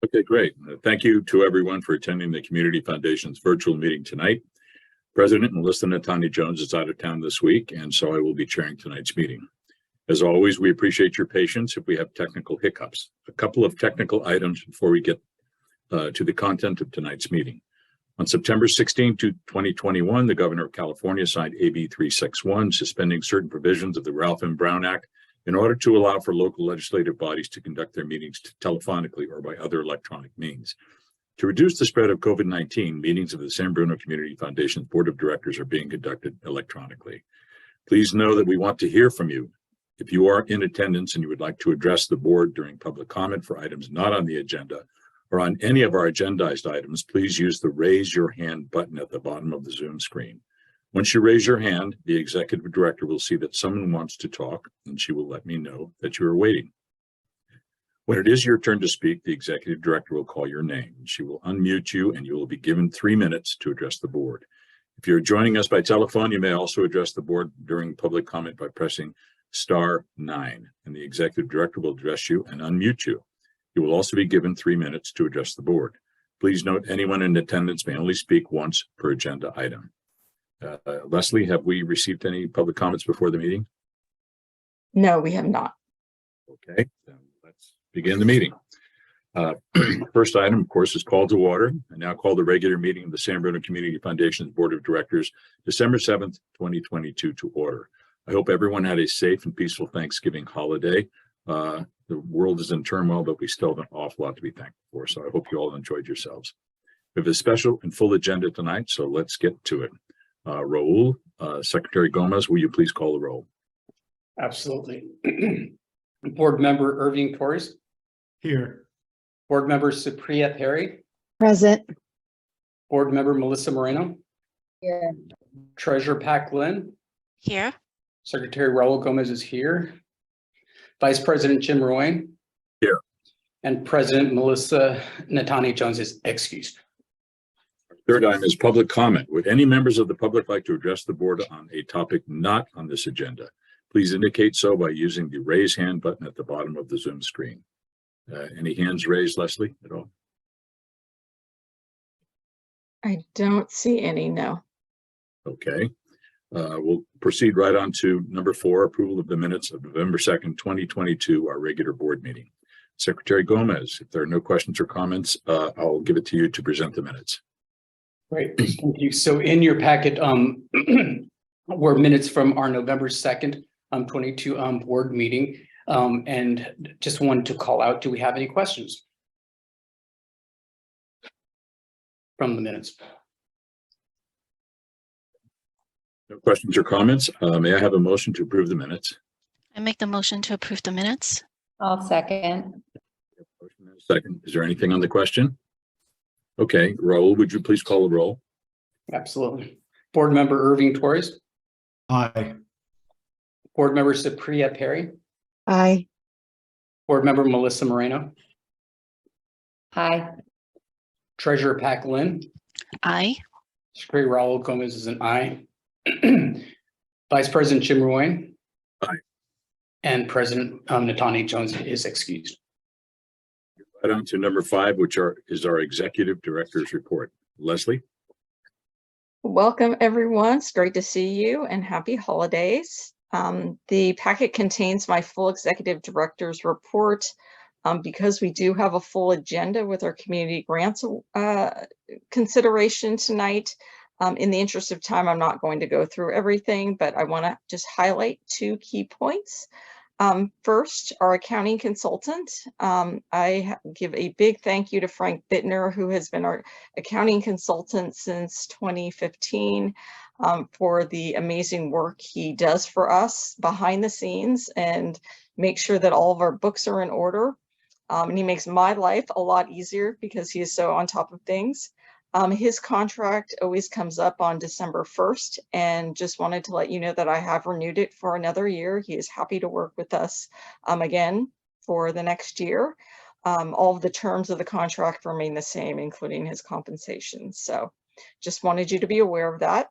Okay, great. Thank you to everyone for attending the Community Foundation's virtual meeting tonight. President Melissa Natani Jones is out of town this week, and so I will be chairing tonight's meeting. As always, we appreciate your patience if we have technical hiccups. A couple of technical items before we get to the content of tonight's meeting. On September 16, 2021, the Governor of California signed AB 361, suspending certain provisions of the Ralph M. Brown Act in order to allow for local legislative bodies to conduct their meetings telephonically or by other electronic means. To reduce the spread of COVID-19, meetings of the San Bruno Community Foundation's Board of Directors are being conducted electronically. Please know that we want to hear from you. If you are in attendance and you would like to address the board during public comment for items not on the agenda or on any of our agendized items, please use the raise your hand button at the bottom of the Zoom screen. Once you raise your hand, the executive director will see that someone wants to talk, and she will let me know that you are waiting. When it is your turn to speak, the executive director will call your name. She will unmute you, and you will be given 3 minutes to address the board. If you're joining us by telephone, you may also address the board during public comment by pressing *9, and the executive director will address you and unmute you. You will also be given 3 minutes to address the board. Please note anyone in attendance may only speak once per agenda item. Leslie, have we received any public comments before the meeting? No, we have not. Okay, then let's begin the meeting. First item, of course, is call to order. I now call the regular meeting of the San Bruno Community Foundation's Board of Directors, December 7th, 2022 to order. I hope everyone had a safe and peaceful Thanksgiving holiday. The world is in turmoil, but we still have an awful lot to be thankful for. So I hope you all enjoyed yourselves. We have a special and full agenda tonight, so let's get to it. Raul, Secretary Gomez, will you please call the roll? Absolutely. Board Member Irving Torres. Here. Board Member Supriya Perry. Present. Board Member Melissa Moreno. Here. Treasurer Pac Lynn. Here. Secretary Raul Gomez is here. Vice President Jim Royne. Here. And President Melissa Natani Jones is excused. Third item is public comment. Would any members of the public like to address the board on a topic not on this agenda? Please indicate so by using the raise hand button at the bottom of the Zoom screen. Any hands raised, Leslie, at all? I don't see any, no. Okay. We'll proceed right on to number 4, approval of the minutes of November 2nd, 2022, our regular board meeting. Secretary Gomez, if there are no questions or comments, I'll give it to you to present the minutes. Great, thank you. So in your packet were minutes from our November 2nd, 22 board meeting. And just wanted to call out, do we have any questions from the minutes? No questions or comments. May I have a motion to approve the minutes? I make the motion to approve the minutes. I'll second. Motion and a second. Is there anything on the question? Okay, Raul, would you please call the roll? Absolutely. Board Member Irving Torres. Aye. Board Member Supriya Perry. Aye. Board Member Melissa Moreno. Aye. Treasurer Pac Lynn. Aye. Secretary Raul Gomez is an aye. Vice President Jim Royne. Aye. And President Natani Jones is excused. Right on to number 5, which is our executive director's report. Leslie? Welcome, everyone. It's great to see you and happy holidays. The packet contains my full executive director's report. Because we do have a full agenda with our community grants consideration tonight. In the interest of time, I'm not going to go through everything, but I want to just highlight 2 key points. First, our accounting consultant. I give a big thank you to Frank Bittner, who has been our accounting consultant since 2015, for the amazing work he does for us behind the scenes and make sure that all of our books are in order. And he makes my life a lot easier because he is so on top of things. His contract always comes up on December 1st, and just wanted to let you know that I have renewed it for another year. He is happy to work with us again for the next year. All of the terms of the contract remain the same, including his compensation. So just wanted you to be aware of that.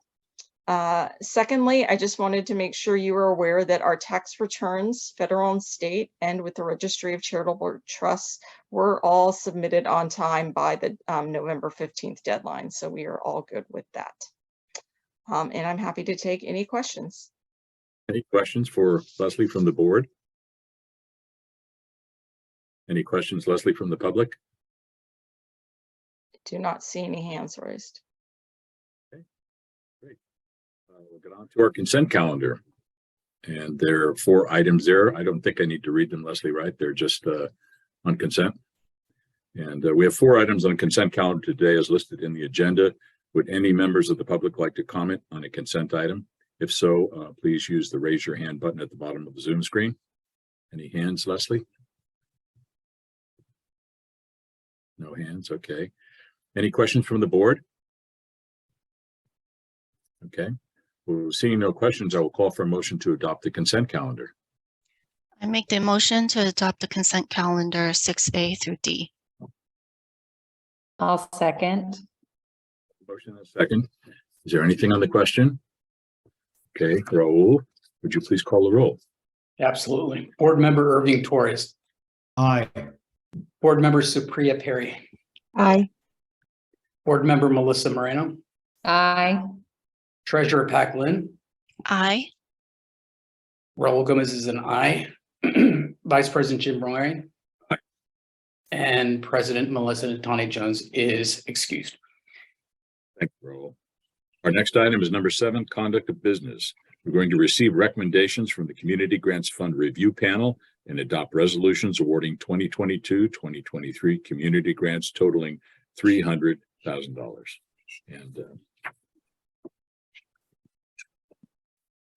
Secondly, I just wanted to make sure you were aware that our tax returns, federal and state, and with the Registry of Charitable Trusts were all submitted on time by the November 15th deadline. So we are all good with that. And I'm happy to take any questions. Any questions for Leslie from the board? Any questions, Leslie, from the public? Do not see any hands raised. We'll get on to our consent calendar. And there are 4 items there. I don't think I need to read them, Leslie, right? They're just on consent. And we have 4 items on consent calendar today as listed in the agenda. Would any members of the public like to comment on a consent item? If so, please use the raise your hand button at the bottom of the Zoom screen. Any hands, Leslie? No hands, okay. Any questions from the board? Okay. Well, seeing no questions, I will call for a motion to adopt the consent calendar. I make the motion to adopt the consent calendar 6A through D. I'll second. Motion and a second. Is there anything on the question? Okay, Raul, would you please call the roll? Absolutely. Board Member Irving Torres, Aye. Board Member Supriya Perry, Aye. Board Member Melissa Moreno, Aye. Treasurer Pac Lin, Aye. Raul Gomez is an aye. Vice President Jim Ryan. Aye. And President Melissa Natani Jones is excused. Thank you, Raul. Our next item is number 7, conduct of business. We're going to receive recommendations from the Community Grants Fund Review Panel and adopt resolutions awarding 2022-2023 community grants totaling $300,000. And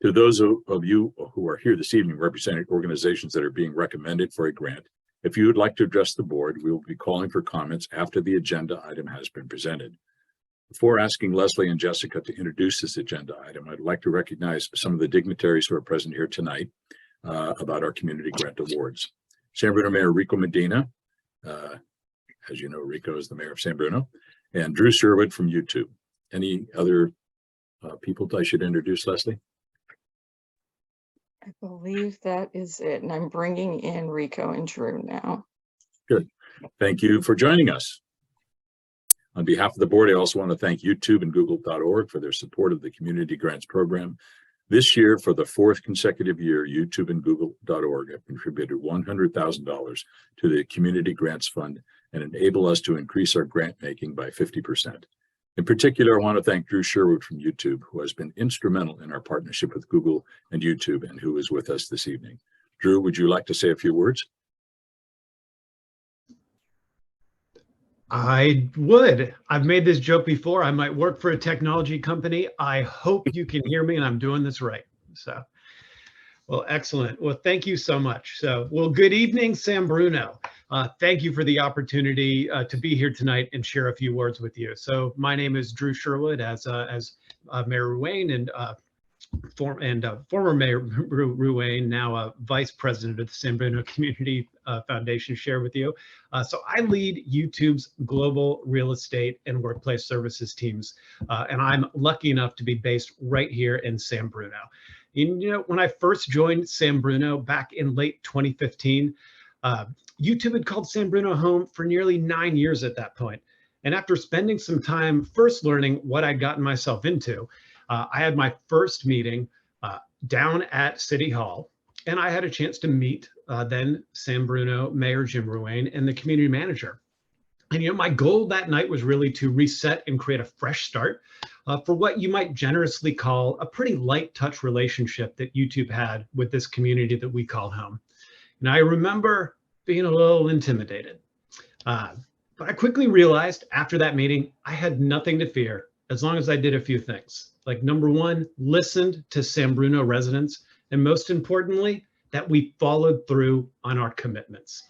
to those of you who are here this evening representing organizations that are being recommended for a grant, if you would like to address the board, we will be calling for comments after the agenda item has been presented. Before asking Leslie and Jessica to introduce this agenda item, I'd like to recognize some of the dignitaries who are present here tonight about our community grant awards. San Bruno Mayor Rico Medina, as you know, Rico is the mayor of San Bruno, and Drew Sherwood from YouTube. Any other people I should introduce, Leslie? I believe that is it. And I'm bringing in Rico and Drew now. Good. Thank you for joining us. On behalf of the board, I also want to thank YouTube and Google.org for their support of the Community Grants Program. This year, for the 4th consecutive year, YouTube and Google.org have contributed $100,000 to the Community Grants Fund and enable us to increase our grant making by 50%. In particular, I want to thank Drew Sherwood from YouTube, who has been instrumental in our partnership with Google and YouTube and who is with us this evening. Drew, would you like to say a few words? I would. I've made this joke before. I might work for a technology company. I hope you can hear me and I'm doing this right. So, well, excellent. Well, thank you so much. So, well, good evening, San Bruno. Thank you for the opportunity to be here tonight and share a few words with you. So, my name is Drew Sherwood, as Mayor Ruane and former Mayor Ruane, now Vice President of the San Bruno Community Foundation, share with you. So I lead YouTube's global real estate and workplace services teams, and I'm lucky enough to be based right here in San Bruno. You know, when I first joined San Bruno back in late 2015, YouTube had called San Bruno home for nearly 9 years at that point. And after spending some time first learning what I'd gotten myself into, I had my first meeting down at City Hall, and I had a chance to meet then San Bruno Mayor Jim Ruane and the community manager. And you know, my goal that night was really to reset and create a fresh start for what you might generously call a pretty light touch relationship that YouTube had with this community that we call home. And I remember being a little intimidated, but I quickly realized after that meeting, I had nothing to fear as long as I did a few things. Like, number one, listened to San Bruno residents, and most importantly, that we followed through on our commitments.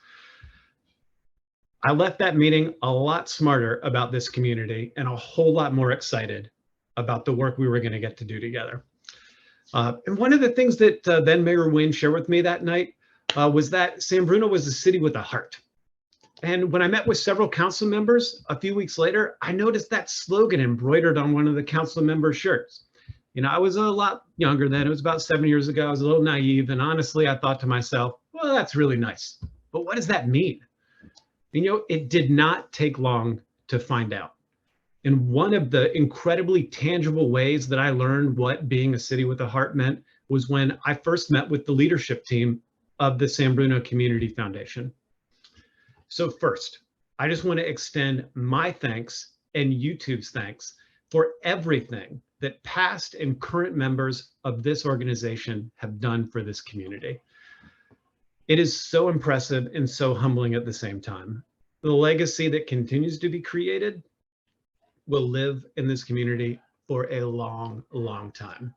I left that meeting a lot smarter about this community and a whole lot more excited about the work we were going to get to do together. And one of the things that then Mayor Wayne shared with me that night was that San Bruno was a city with a heart. And when I met with several council members a few weeks later, I noticed that slogan embroidered on one of the council member shirts. I was a lot younger then. It was about 7 years ago. I was a little naive. And honestly, I thought to myself, well, that's really nice. But what does that mean? And, it did not take long to find out. And one of the incredibly tangible ways that I learned what being a city with a heart meant was when I first met with the leadership team of the San Bruno Community Foundation. So first, I just want to extend my thanks and YouTube's thanks for everything that past and current members of this organization have done for this community. It is so impressive and so humbling at the same time. The legacy that continues to be created will live in this community for a long, long time.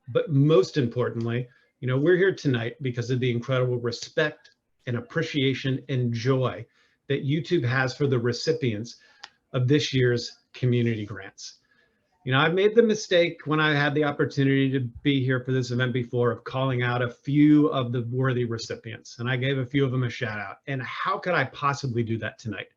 But most importantly, we're here tonight because of the incredible respect and appreciation and joy that YouTube has for the recipients of this year's community grants. I've made the mistake when I had the opportunity to be here for this event before of calling out a few of the worthy recipients, and I gave a few of them a shout out. And how could I possibly do that tonight?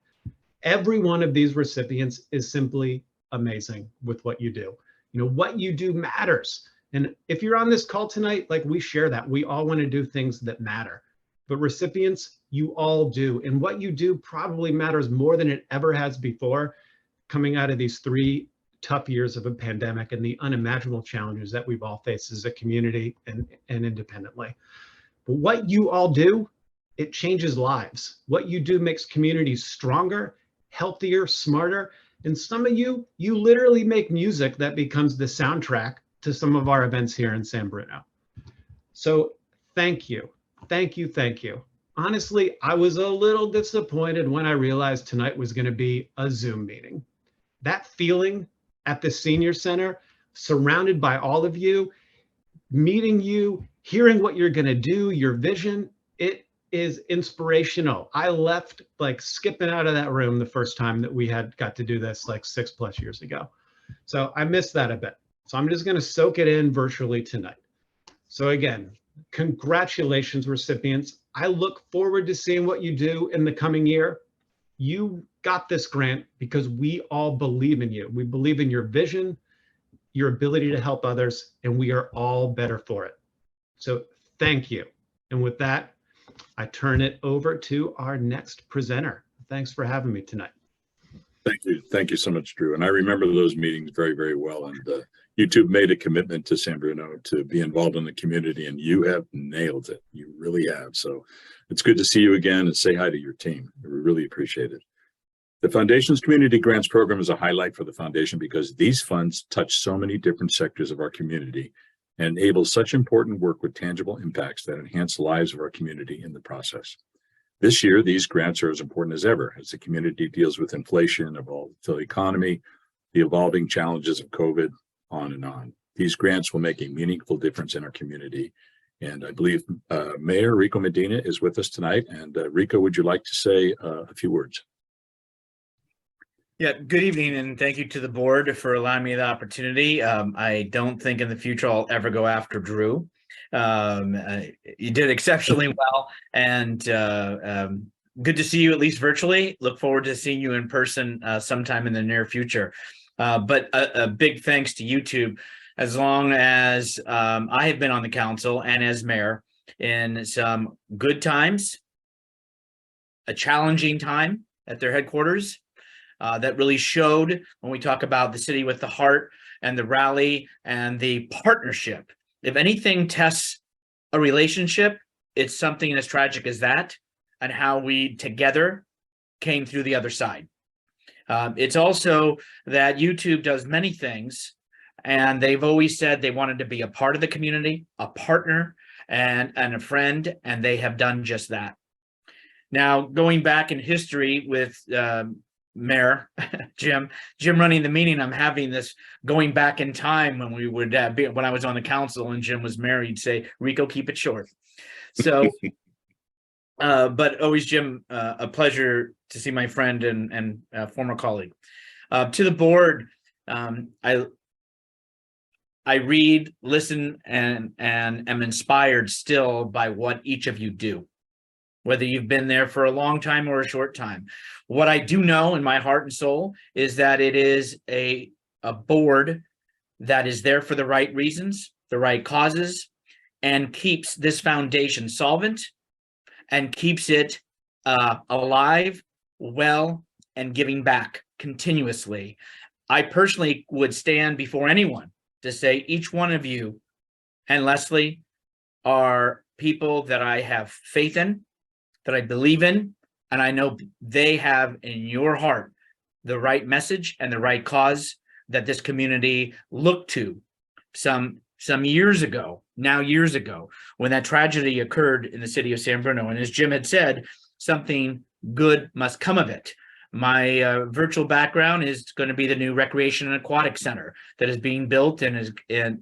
Every one of these recipients is simply amazing with what you do. What you do matters. And if you're on this call tonight, we share that. We all want to do things that matter. But recipients, you all do. And what you do probably matters more than it ever has before, coming out of these 3 tough years of a pandemic and the unimaginable challenges that we've all faced as a community and independently. But what you all do, it changes lives. What you do makes communities stronger, healthier, smarter. And some of you literally make music that becomes the soundtrack to some of our events here in San Bruno. So thank you. Thank you. Thank you. Honestly, I was a little disappointed when I realized tonight was going to be a Zoom meeting. That feeling at the senior center, surrounded by all of you, meeting you, hearing what you're going to do, your vision, it is inspirational. I left skipping out of that room the first time that we got to do this 6+ years ago. So I missed that a bit. So I'm just going to soak it in virtually tonight. So again, congratulations, recipients. I look forward to seeing what you do in the coming year. You got this grant because we all believe in you. We believe in your vision, your ability to help others, and we are all better for it. So thank you. And with that, I turn it over to our next presenter. Thanks for having me tonight. Thank you. Thank you so much, Drew. And I remember those meetings very, very well. And YouTube made a commitment to San Bruno to be involved in the community, and you have nailed it. You really have. So it's good to see you again and say hi to your team. We really appreciate it. The Foundation's Community Grants Program is a highlight for the Foundation because these funds touch so many different sectors of our community and enable such important work with tangible impacts that enhance the lives of our community in the process. This year, these grants are as important as ever as the community deals with inflation, a volatile economy, the evolving challenges of COVID, on and on. These grants will make a meaningful difference in our community. And I believe Mayor Rico Medina is with us tonight. And Rico, would you like to say a few words? Yeah, good evening, and thank you to the board for allowing me the opportunity. I don't think in the future I'll ever go after Drew. You did exceptionally well, and good to see you at least virtually. Look forward to seeing you in person sometime in the near future. But a big thanks to YouTube, as long as I have been on the council and as mayor in some good times, a challenging time at their headquarters. That really showed when we talk about the city with the heart and the rally and the partnership. If anything tests a relationship, it's something as tragic as that, and how we together came through the other side. It's also that YouTube does many things, and they've always said they wanted to be a part of the community, a partner, and a friend, and they have done just that. Now, going back in history with Mayor Jim running the meeting, I'm having this going back in time when we would when I was on the council and Jim was mayor, he'd say, Rico, keep it short. So but always, Jim, a pleasure to see my friend and former colleague. To the board, I read, listen, and am inspired still by what each of you do, whether you've been there for a long time or a short time. What I do know in my heart and soul is that it is a board that is there for the right reasons, the right causes, and keeps this foundation solvent and keeps it alive, well, and giving back continuously. I personally would stand before anyone to say each one of you and Leslie are people that I have faith in, that I believe in, and I know they have in your heart the right message and the right cause that this community looked to some years ago, when that tragedy occurred in the city of San Bruno. And as Jim had said, something good must come of it. My virtual background is going to be the new Recreation and Aquatic Center that is being built, and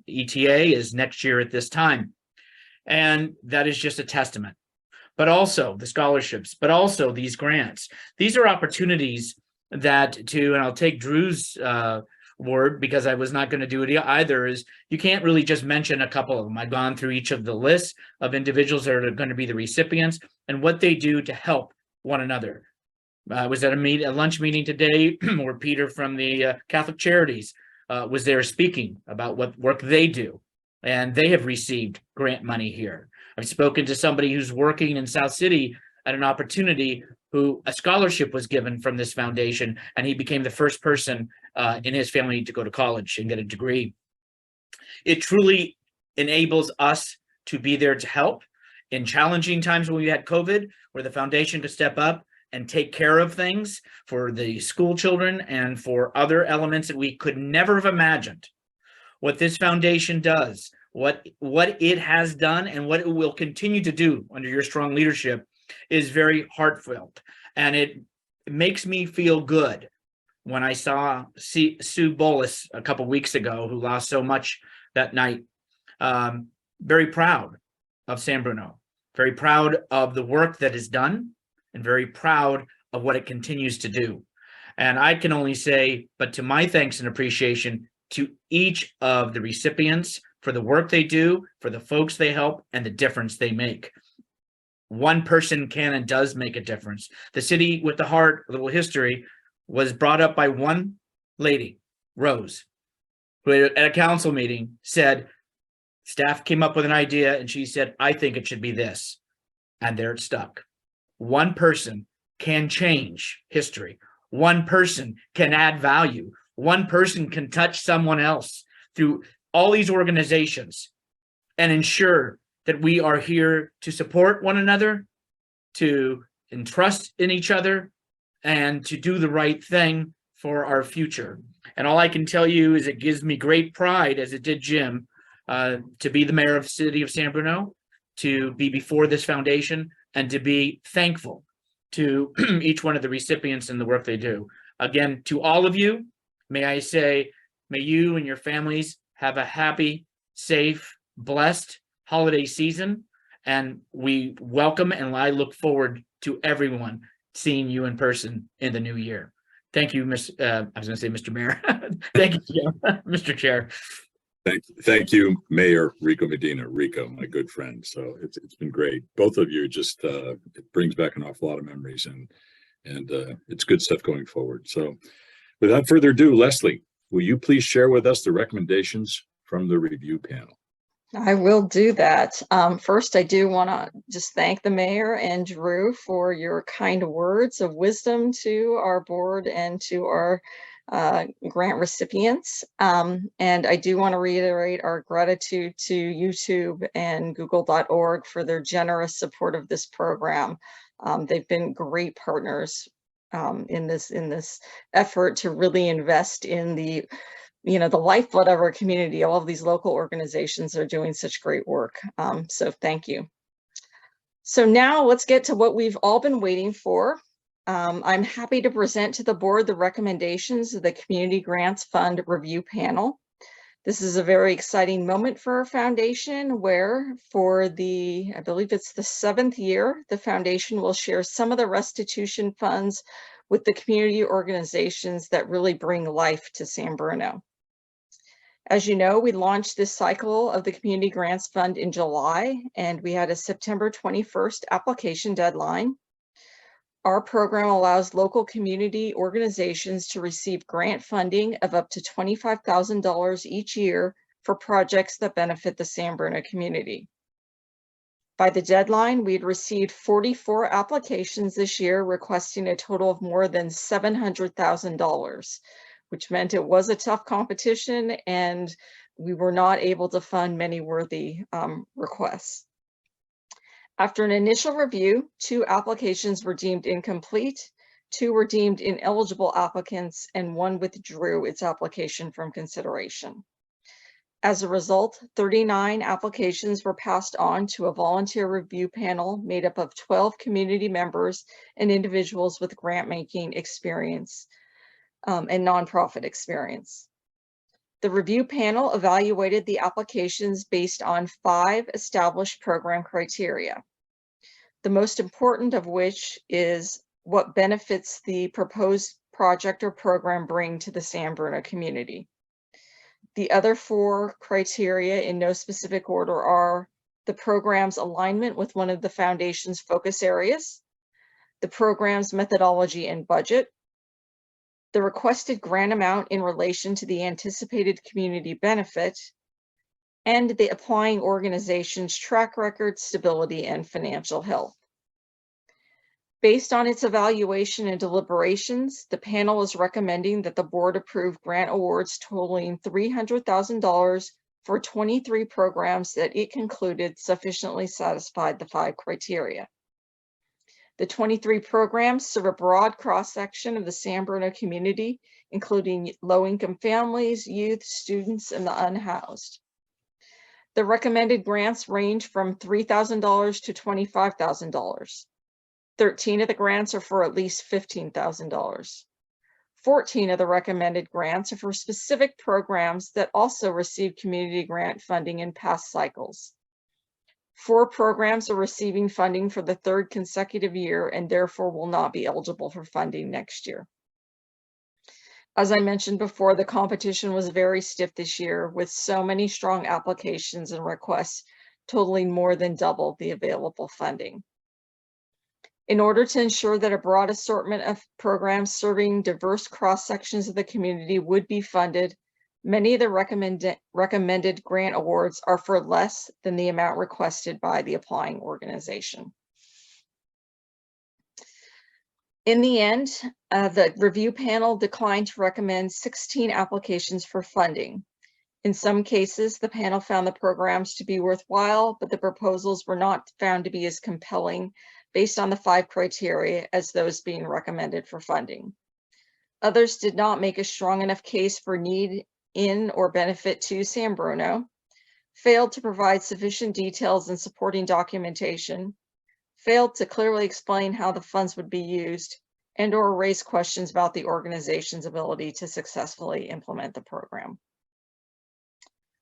ETA is next year at this time. And that is just a testament. But also the scholarships, but also these grants. These are opportunities that and I'll take Drew's word, because I was not going to do it either, is you can't really just mention a couple of them. I've gone through each of the lists of individuals that are going to be the recipients and what they do to help one another. I was at a lunch meeting today where Peter from the Catholic Charities was there speaking about what work they do, and they have received grant money here. I've spoken to somebody who's working in South City at an opportunity who a scholarship was given from this foundation, and he became the first person in his family to go to college and get a degree. It truly enables us to be there to help in challenging times when we had COVID, where the foundation could step up and take care of things for the school children and for other elements that we could never have imagined. What this foundation does, what it has done, and what it will continue to do under your strong leadership is very heartfelt. And it makes me feel good when I saw Sue Bolus a couple weeks ago, who lost so much that night. Very proud of San Bruno, very proud of the work that is done, and very proud of what it continues to do. And I can only say, but to my thanks and appreciation to each of the recipients for the work they do, for the folks they help, and the difference they make. One person can and does make a difference. The City with the Heart, a little history, was brought up by one lady, Rose, who at a council meeting said, staff came up with an idea and she said, I think it should be this. And there it stuck. One person can change history. One person can add value. One person can touch someone else through all these organizations and ensure that we are here to support one another, to entrust in each other, and to do the right thing for our future. And all I can tell you is it gives me great pride, as it did Jim, to be the mayor of the city of San Bruno, to be before this foundation, and to be thankful to each one of the recipients and the work they do. Again, to all of you, may I say, may you and your families have a happy, safe, blessed holiday season. And we welcome, and I look forward to everyone seeing you in person in the new year. Thank you, I was going to say Mr. Mayor. Thank you, Mr. Chair. Thank you, Mayor Rico Medina, Rico, my good friend. So it's been great. Both of you just it brings back an awful lot of memories, and it's good stuff going forward. So without further ado, Leslie, will you please share with us the recommendations from the review panel? I will do that. First, I do want to just thank the mayor and Drew for your kind words of wisdom to our board and to our grant recipients. And I do want to reiterate our gratitude to YouTube and Google.org for their generous support of this program. They've been great partners in this effort to really invest in the lifeblood of our community. All of these local organizations are doing such great work. So thank you. So now let's get to what we've all been waiting for. I'm happy to present to the board the recommendations of the Community Grants Fund Review Panel. This is a very exciting moment for our foundation, where for I believe it's the 7th year, the foundation will share some of the restitution funds with the community organizations that really bring life to San Bruno. As you know, we launched this cycle of the Community Grants Fund in July, and we had a September 21st application deadline. Our program allows local community organizations to receive grant funding of up to $25,000 each year for projects that benefit the San Bruno community. By the deadline, we'd received 44 applications this year requesting a total of more than $700,000, which meant it was a tough competition and we were not able to fund many worthy requests. After an initial review, 2 applications were deemed incomplete, 2 were deemed ineligible applicants, and 1 withdrew its application from consideration. As a result, 39 applications were passed on to a volunteer review panel made up of 12 community members and individuals with grant-making experience and nonprofit experience. The review panel evaluated the applications based on 5 established program criteria, the most important of which is what benefits the proposed project or program bring to the San Bruno community. The other 4 criteria in no specific order are the program's alignment with one of the foundation's focus areas, the program's methodology and budget, the requested grant amount in relation to the anticipated community benefit, and the applying organization's track record, stability, and financial health. Based on its evaluation and deliberations, the panel is recommending that the board approve grant awards totaling $300,000 for 23 programs that it concluded sufficiently satisfied the 5 criteria. The 23 programs serve a broad cross-section of the San Bruno community, including low-income families, youth, students, and the unhoused. The recommended grants range from $3,000 to $25,000. 13 of the grants are for at least $15,000. 14 of the recommended grants are for specific programs that also received community grant funding in past cycles. 4 programs are receiving funding for the 3rd consecutive year and therefore will not be eligible for funding next year. As I mentioned before, the competition was very stiff this year with so many strong applications and requests totaling more than double the available funding. In order to ensure that a broad assortment of programs serving diverse cross-sections of the community would be funded, many of the recommended grant awards are for less than the amount requested by the applying organization. In the end, the review panel declined to recommend 16 applications for funding. In some cases, the panel found the programs to be worthwhile, but the proposals were not found to be as compelling based on the 5 criteria as those being recommended for funding. Others did not make a strong enough case for need in or benefit to San Bruno, failed to provide sufficient details and supporting documentation, failed to clearly explain how the funds would be used, and or raise questions about the organization's ability to successfully implement the program.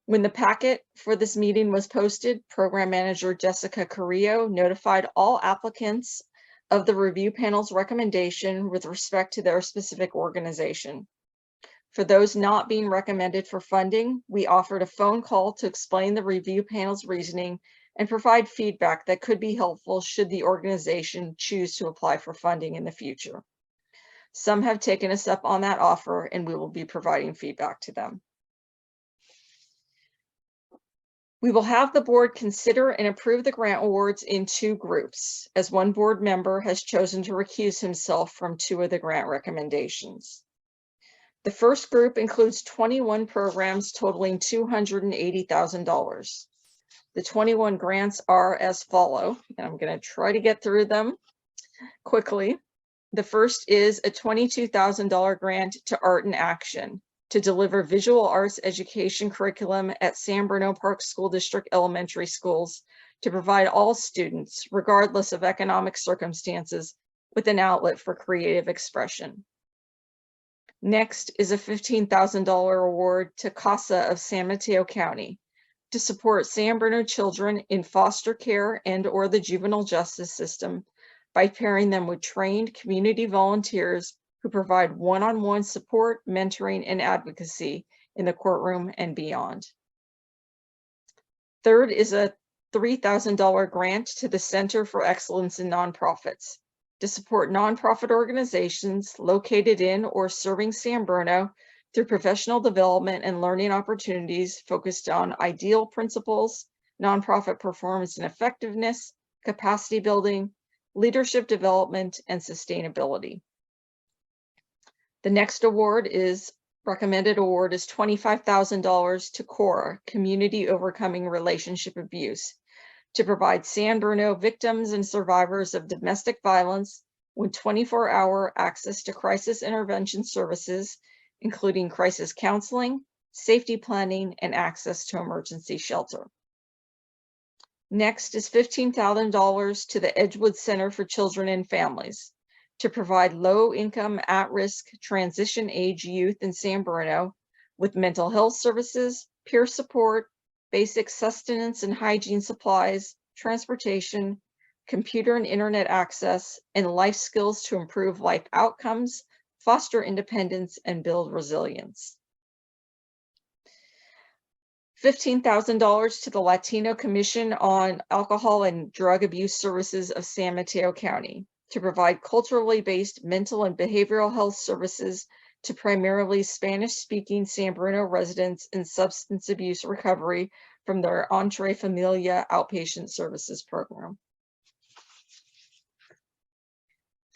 When the packet for this meeting was posted, Program Manager Jessica Carrillo notified all applicants of the review panel's recommendation with respect to their specific organization. For those not being recommended for funding, we offered a phone call to explain the review panel's reasoning and provide feedback that could be helpful should the organization choose to apply for funding in the future. Some have taken us up on that offer, and we will be providing feedback to them. We will have the board consider and approve the grant awards in 2 groups, as one board member has chosen to recuse himself from 2 of the grant recommendations. The first group includes 21 programs totaling $280,000. The 21 grants are as follow, and I'm going to try to get through them quickly. The first is a $22,000 grant to Art in Action to deliver visual arts education curriculum at San Bruno Park School District elementary schools to provide all students, regardless of economic circumstances, with an outlet for creative expression. Next is a $15,000 award to CASA of San Mateo County to support San Bruno children in foster care and or the juvenile justice system by pairing them with trained community volunteers who provide one-on-one support, mentoring, and advocacy in the courtroom and beyond. Third is a $3,000 grant to the Center for Excellence in Nonprofits to support nonprofit organizations located in or serving San Bruno through professional development and learning opportunities focused on ideal principles, nonprofit performance and effectiveness, capacity building, leadership development, and sustainability. The next recommended award is $25,000 to CORA, Community Overcoming Relationship Abuse, to provide San Bruno victims and survivors of domestic violence with 24-hour access to crisis intervention services, including crisis counseling, safety planning, and access to emergency shelter. Next is $15,000 to the Edgewood Center for Children and Families to provide low-income, at-risk, transition-age youth in San Bruno with mental health services, peer support, basic sustenance and hygiene supplies, transportation, computer and internet access, and life skills to improve life outcomes, foster independence, and build resilience. $15,000 to the Latino Commission on Alcohol and Drug Abuse Services of San Mateo County to provide culturally based mental and behavioral health services to primarily Spanish-speaking San Bruno residents in substance abuse recovery from their Entre Familia outpatient services program.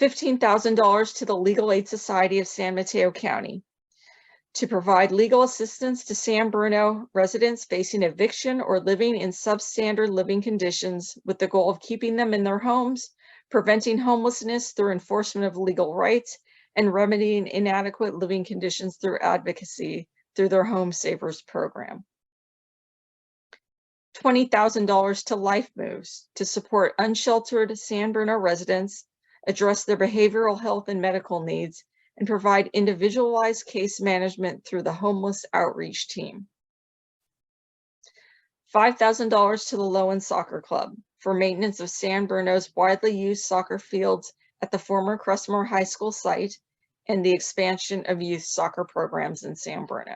$15,000 to the Legal Aid Society of San Mateo County to provide legal assistance to San Bruno residents facing eviction or living in substandard living conditions with the goal of keeping them in their homes, preventing homelessness through enforcement of legal rights, and remedying inadequate living conditions through advocacy through their Home Savers program. $20,000 to Life Moves to support unsheltered San Bruno residents, address their behavioral health and medical needs, and provide individualized case management through the Homeless Outreach Team. $5,000 to the Lowen Soccer Club for maintenance of San Bruno's widely used soccer fields at the former Crestmore High School site and the expansion of youth soccer programs in San Bruno.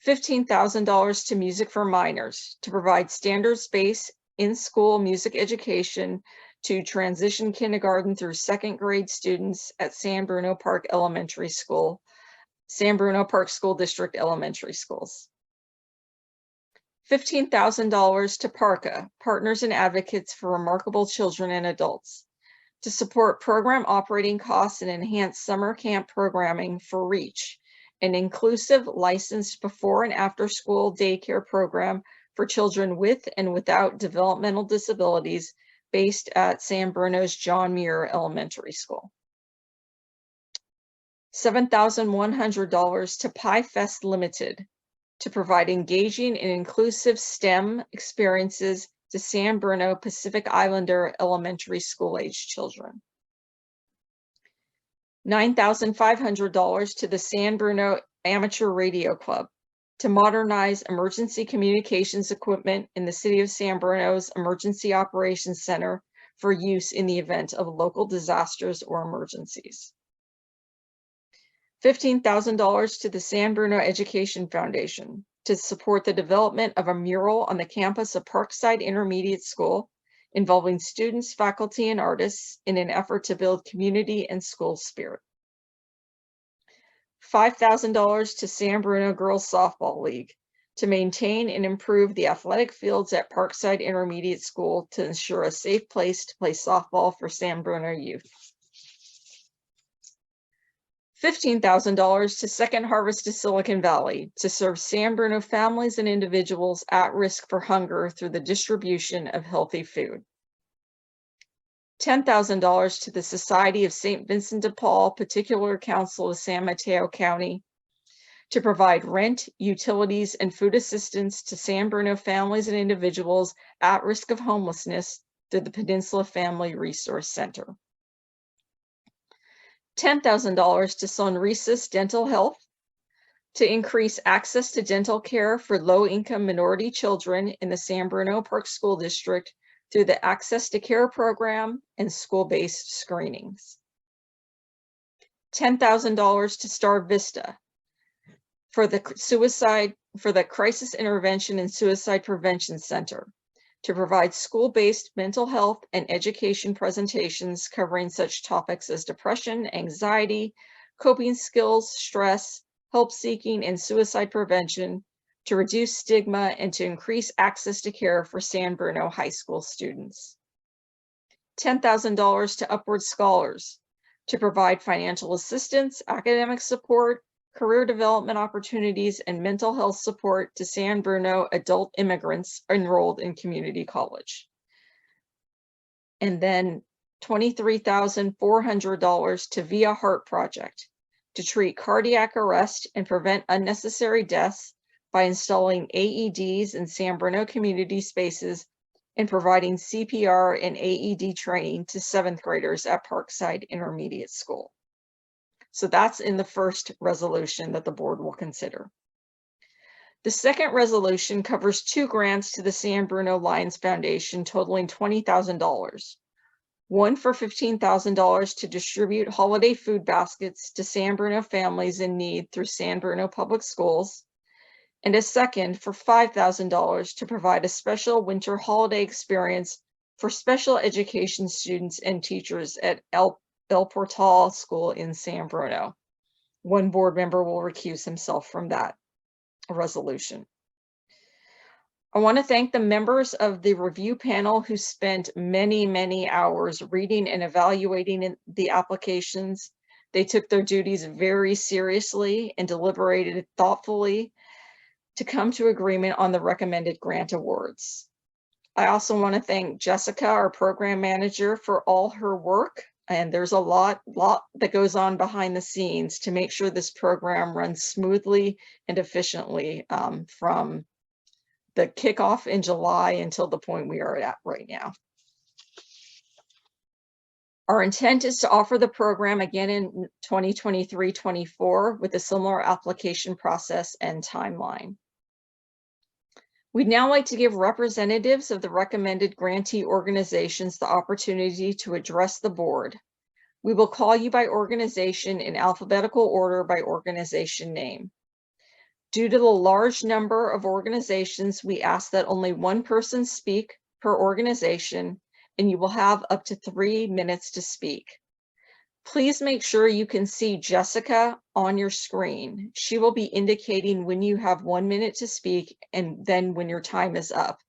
$15,000 to Music for Minors to provide standards-based in-school music education to transition kindergarten through second grade students at San Bruno Park Elementary School, San Bruno Park School District Elementary Schools. $15,000 to PARCA, Partners and Advocates for Remarkable Children and Adults, to support program operating costs and enhance summer camp programming for REACH, an inclusive licensed before and after school daycare program for children with and without developmental disabilities based at San Bruno's John Muir Elementary School. $7,100 to Pie Fest Limited to provide engaging and inclusive STEM experiences to San Bruno Pacific Islander elementary school age children. $9,500 to the San Bruno Amateur Radio Club to modernize emergency communications equipment in the City of San Bruno's Emergency Operations Center for use in the event of local disasters or emergencies. $15,000 to the San Bruno Education Foundation to support the development of a mural on the campus of Parkside Intermediate School involving students, faculty, and artists in an effort to build community and school spirit. $5,000 to San Bruno Girls Softball League to maintain and improve the athletic fields at Parkside Intermediate School to ensure a safe place to play softball for San Bruno youth. $15,000 to Second Harvest of Silicon Valley to serve San Bruno families and individuals at risk for hunger through the distribution of healthy food. $10,000 to the Society of St. Vincent de Paul Particular Council of San Mateo County to provide rent, utilities, and food assistance to San Bruno families and individuals at risk of homelessness through the Peninsula Family Resource Center. $10,000 to Sonrisas Dental Health to increase access to dental care for low-income minority children in the San Bruno Park School District through the Access to Care program and school-based screenings. $10,000 to Star Vista for the Crisis Intervention and Suicide Prevention Center to provide school-based mental health and education presentations covering such topics as depression, anxiety, coping skills, stress, help seeking, and suicide prevention, to reduce stigma and to increase access to care for San Bruno High School students. $10,000 to Upward Scholars to provide financial assistance, academic support, career development opportunities, and mental health support to San Bruno adult immigrants enrolled in community college. And then $23,400 to Via Heart Project to treat cardiac arrest and prevent unnecessary deaths by installing AEDs in San Bruno community spaces and providing CPR and AED training to 7th graders at Parkside Intermediate School. So that's in the first resolution that the board will consider. The second resolution covers 2 grants to the San Bruno Lions Foundation totaling $20,000. One for $15,000 to distribute holiday food baskets to San Bruno families in need through San Bruno Public Schools, and a second for $5,000 to provide a special winter holiday experience for special education students and teachers at El Portal School in San Bruno. One board member will recuse himself from that resolution. I want to thank the members of the review panel who spent many, many hours reading and evaluating the applications. They took their duties very seriously and deliberated thoughtfully to come to agreement on the recommended grant awards. I also want to thank Jessica, our program manager, for all her work. And there's a lot that goes on behind the scenes to make sure this program runs smoothly and efficiently from the kickoff in July until the point we are at right now. Our intent is to offer the program again in 2023-24 with a similar application process and timeline. We'd now like to give representatives of the recommended grantee organizations the opportunity to address the board. We will call you by organization in alphabetical order by organization name. Due to the large number of organizations, we ask that only one person speak per organization, and you will have up to 3 minutes to speak. Please make sure you can see Jessica on your screen. She will be indicating when you have 1 minute to speak and then when your time is up.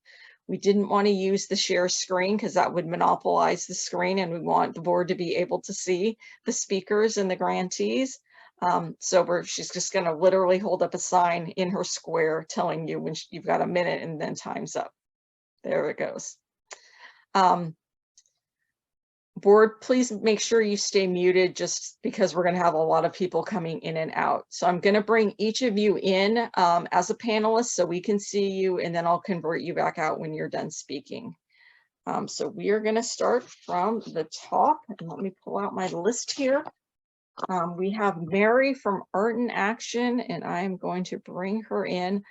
We didn't want to use the share screen because that would monopolize the screen, and we want the board to be able to see the speakers and the grantees. She's just going to literally hold up a sign in her square telling you when you've got a minute and then time's up. There it goes. Board, please make sure you stay muted just because we're going to have a lot of people coming in and out. So I'm going to bring each of you in as a panelist so we can see you, and then I'll convert you back out when you're done speaking. So we are going to start from the top, and let me pull out my list here. We have Mary from Art in Action, and I am going to bring her in.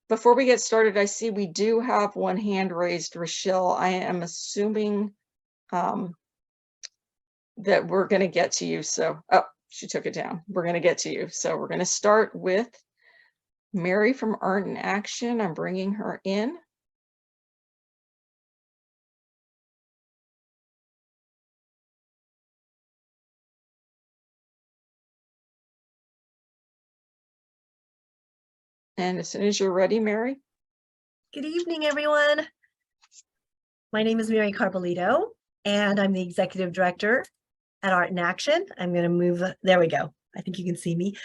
Before we get started, I see we do have one hand raised. Rochelle, I am assuming that we're going to get to you. So, oh, she took it down. We're going to get to you. So we're going to start with Mary from Art in Action. I'm bringing her in. And as soon as you're ready, Mary. Good evening, everyone. My name is Mary Carbolito, and I'm the Executive Director at Art in Action. I'm going to move, there we go. I think you can see me.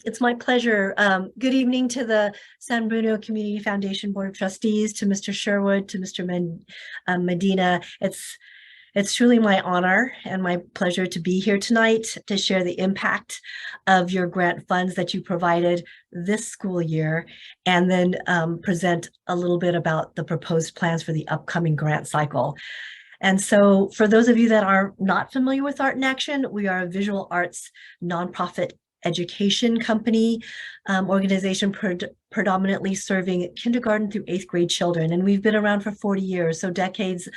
It's my pleasure. Good evening to the San Bruno Community Foundation Board of Trustees, to Mr. Sherwood, to Mr. Medina. It's truly my honor and my pleasure to be here tonight to share the impact of your grant funds that you provided this school year, and then present a little bit about the proposed plans for the upcoming grant cycle. And so for those of you that are not familiar with Art in Action, we are a visual arts nonprofit education company, organization predominantly serving kindergarten through 8th grade children. And we've been around for 40 years. So decades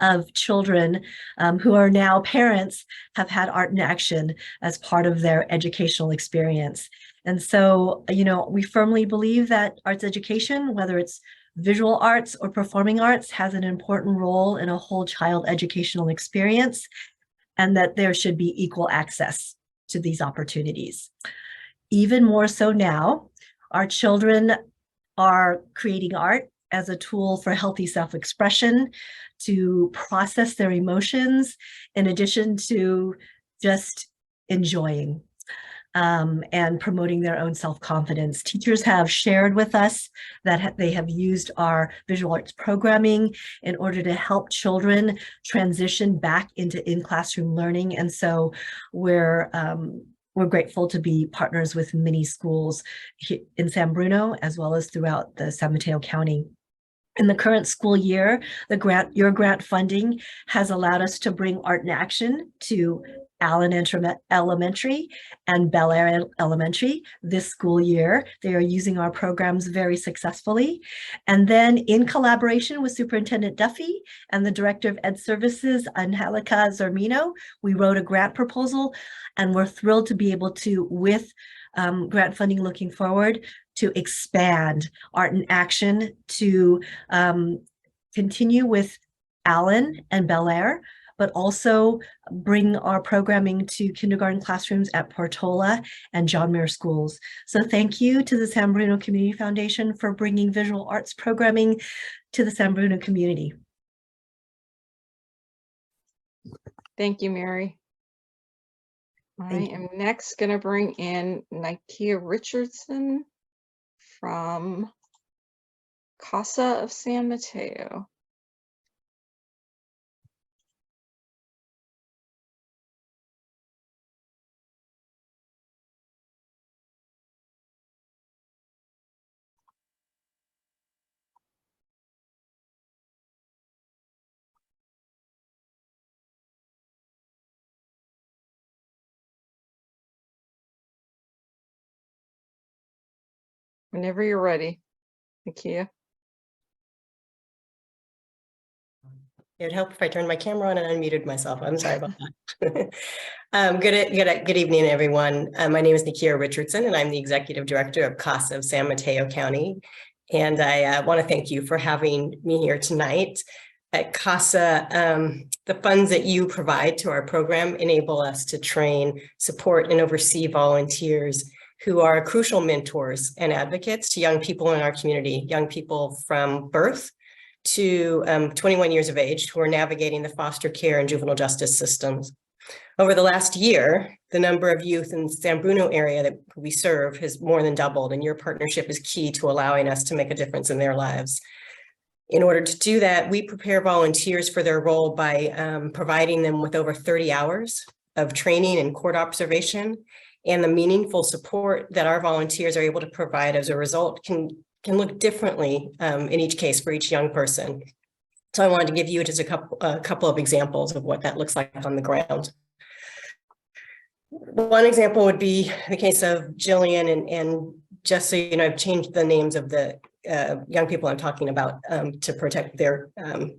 of children who are now parents have had Art in Action as part of their educational experience. And so, you know, we firmly believe that arts education, whether it's visual arts or performing arts has an important role in a whole child educational experience, and that there should be equal access to these opportunities. Even more so now, our children are creating art as a tool for healthy self-expression, to process their emotions, in addition to just enjoying and promoting their own self-confidence. Teachers have shared with us that they have used our visual arts programming in order to help children transition back into in-classroom learning. And so we're grateful to be partners with many schools in San Bruno, as well as throughout the San Mateo County. In the current school year, your grant funding has allowed us to bring Art in Action to Allen Elementary and Bel Air Elementary this school year. They are using our programs very successfully. And then in collaboration with Superintendent Duffy and the Director of Ed Services, Angelica Zermino, we wrote a grant proposal, and we're thrilled to be able to, with grant funding looking forward, to expand Art in Action to continue with Allen and Bel Air, but also bring our programming to kindergarten classrooms at Portola and John Muir schools. So thank you to the San Bruno Community Foundation for bringing visual arts programming to the San Bruno community. Thank you, Mary. I am next going to bring in Nikia Richardson from Casa of San Mateo. Whenever you're ready, Nikia. It would help if I turned my camera on and unmuted myself. I'm sorry about that. Good evening, everyone. My name is Nikia Richardson, and I'm the Executive Director of CASA of San Mateo County. And I want to thank you for having me here tonight. At CASA, the funds that you provide to our program enable us to train, support, and oversee volunteers who are crucial mentors and advocates to young people in our community, young people from birth to 21 years of age who are navigating the foster care and juvenile justice systems. Over the last year, the number of youth in the San Bruno area that we serve has more than doubled, and your partnership is key to allowing us to make a difference in their lives. In order to do that, we prepare volunteers for their role by providing them with over 30 hours of training and court observation, and the meaningful support that our volunteers are able to provide as a result can look differently in each case for each young person. So I wanted to give you just a couple of examples of what that looks like on the ground. One example would be the case of Jillian, and just so you know, I've changed the names of the young people I'm talking about to protect their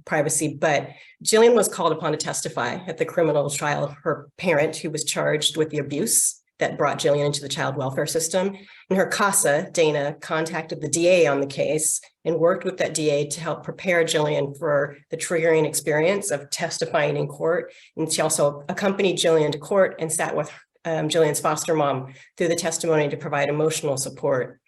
privacy, but Jillian was called upon to testify at the criminal trial of her parent, who was charged with the abuse that brought Jillian into the child welfare system. And her CASA, Dana, contacted the DA on the case and worked with that DA to help prepare Jillian for the triggering experience of testifying in court. And she also accompanied Jillian to court and sat with Jillian's foster mom through the testimony to provide emotional support.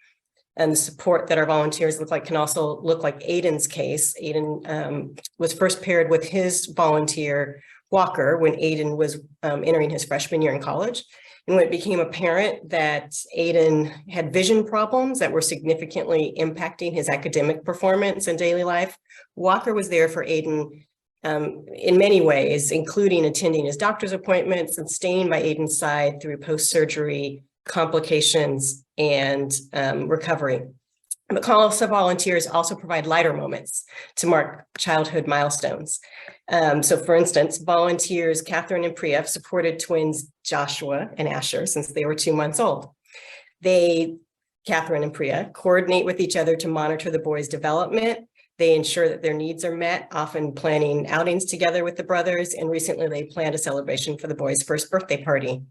And the support that our volunteers look like can also look like Aiden's case. Aiden was first paired with his volunteer, Walker, when Aiden was entering his freshman year in college. And when it became apparent that Aiden had vision problems that were significantly impacting his academic performance and daily life, Walker was there for Aiden in many ways, including attending his doctor's appointments and staying by Aiden's side through post-surgery complications and recovery. But CASA volunteers also provide lighter moments to mark childhood milestones. So for instance, volunteers Catherine and Priya supported twins Joshua and Asher since they were 2 months old. Catherine and Priya, coordinate with each other to monitor the boys' development. They ensure that their needs are met, often planning outings together with the brothers. And recently they planned a celebration for the boys' first birthday party.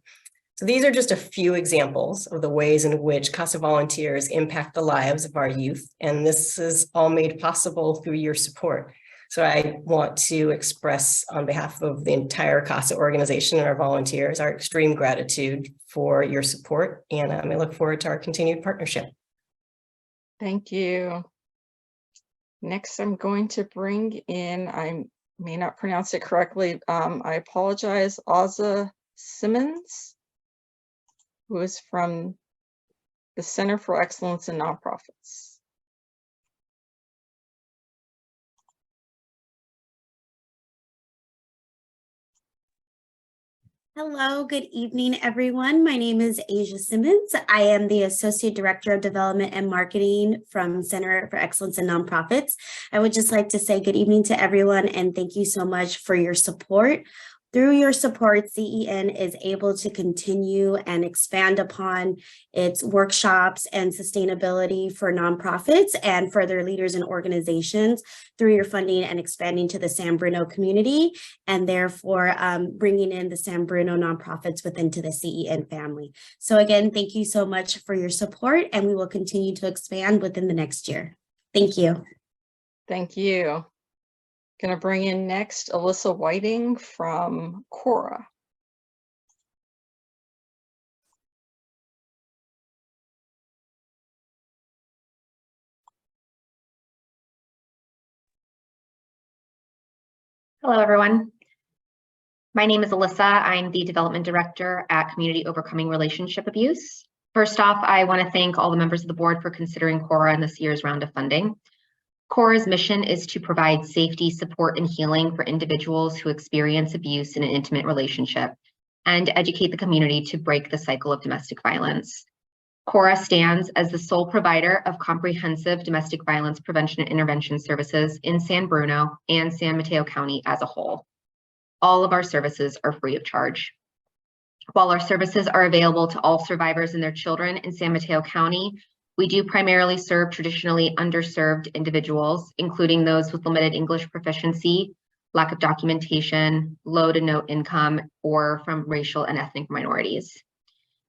So these are just a few examples of the ways in which CASA volunteers impact the lives of our youth. And this is all made possible through your support. So I want to express on behalf of the entire CASA organization and our volunteers, our extreme gratitude for your support. And I look forward to our continued partnership. Thank you. Next, I'm going to bring in, I may not pronounce it correctly. I apologize, Ozza Simmons, who is from the Center for Excellence in Nonprofits. Hello, good evening, everyone. My name is Asia Simmons. I am the Associate Director of Development and Marketing from Center for Excellence in Nonprofits. I would just like to say good evening to everyone and thank you so much for your support. Through your support, CEN is able to continue and expand upon its workshops and sustainability for nonprofits and for their leaders and organizations through your funding and expanding to the San Bruno community, and therefore bringing in the San Bruno nonprofits within to the CEN family. So again, thank you so much for your support, and we will continue to expand within the next year. Thank you. Thank you. Going to bring in next Alyssa Whiting from Cora. Hello, everyone. My name is Alyssa. I'm the Development Director at Community Overcoming Relationship Abuse. First off, I want to thank all the members of the board for considering Cora in this year's round of funding. Cora's mission is to provide safety, support, and healing for individuals who experience abuse in an intimate relationship and educate the community to break the cycle of domestic violence. Cora stands as the sole provider of comprehensive domestic violence prevention and intervention services in San Bruno and San Mateo County as a whole. All of our services are free of charge. While our services are available to all survivors and their children in San Mateo County, we do primarily serve traditionally underserved individuals, including those with limited English proficiency, lack of documentation, low to no income, or from racial and ethnic minorities.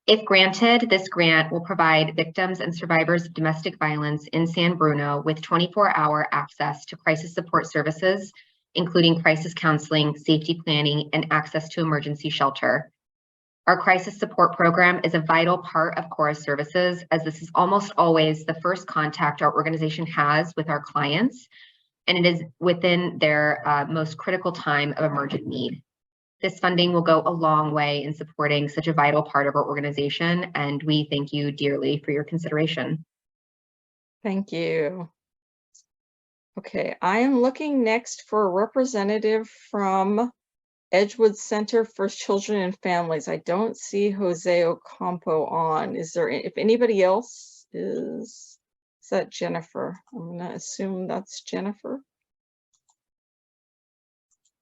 If granted, this grant will provide victims and survivors of domestic violence in San Bruno with 24-hour access to crisis support services, including crisis counseling, safety planning, and access to emergency shelter. Our crisis support program is a vital part of Cora's services, as this is almost always the first contact our organization has with our clients, and it is within their most critical time of emergent need. This funding will go a long way in supporting such a vital part of our organization, and we thank you dearly for your consideration. Thank you. Okay, I am looking next for a representative from Edgewood Center for Children and Families. I don't see Jose Ocampo on. Is there, if anybody else is that Jennifer? I'm gonna assume that's Jennifer.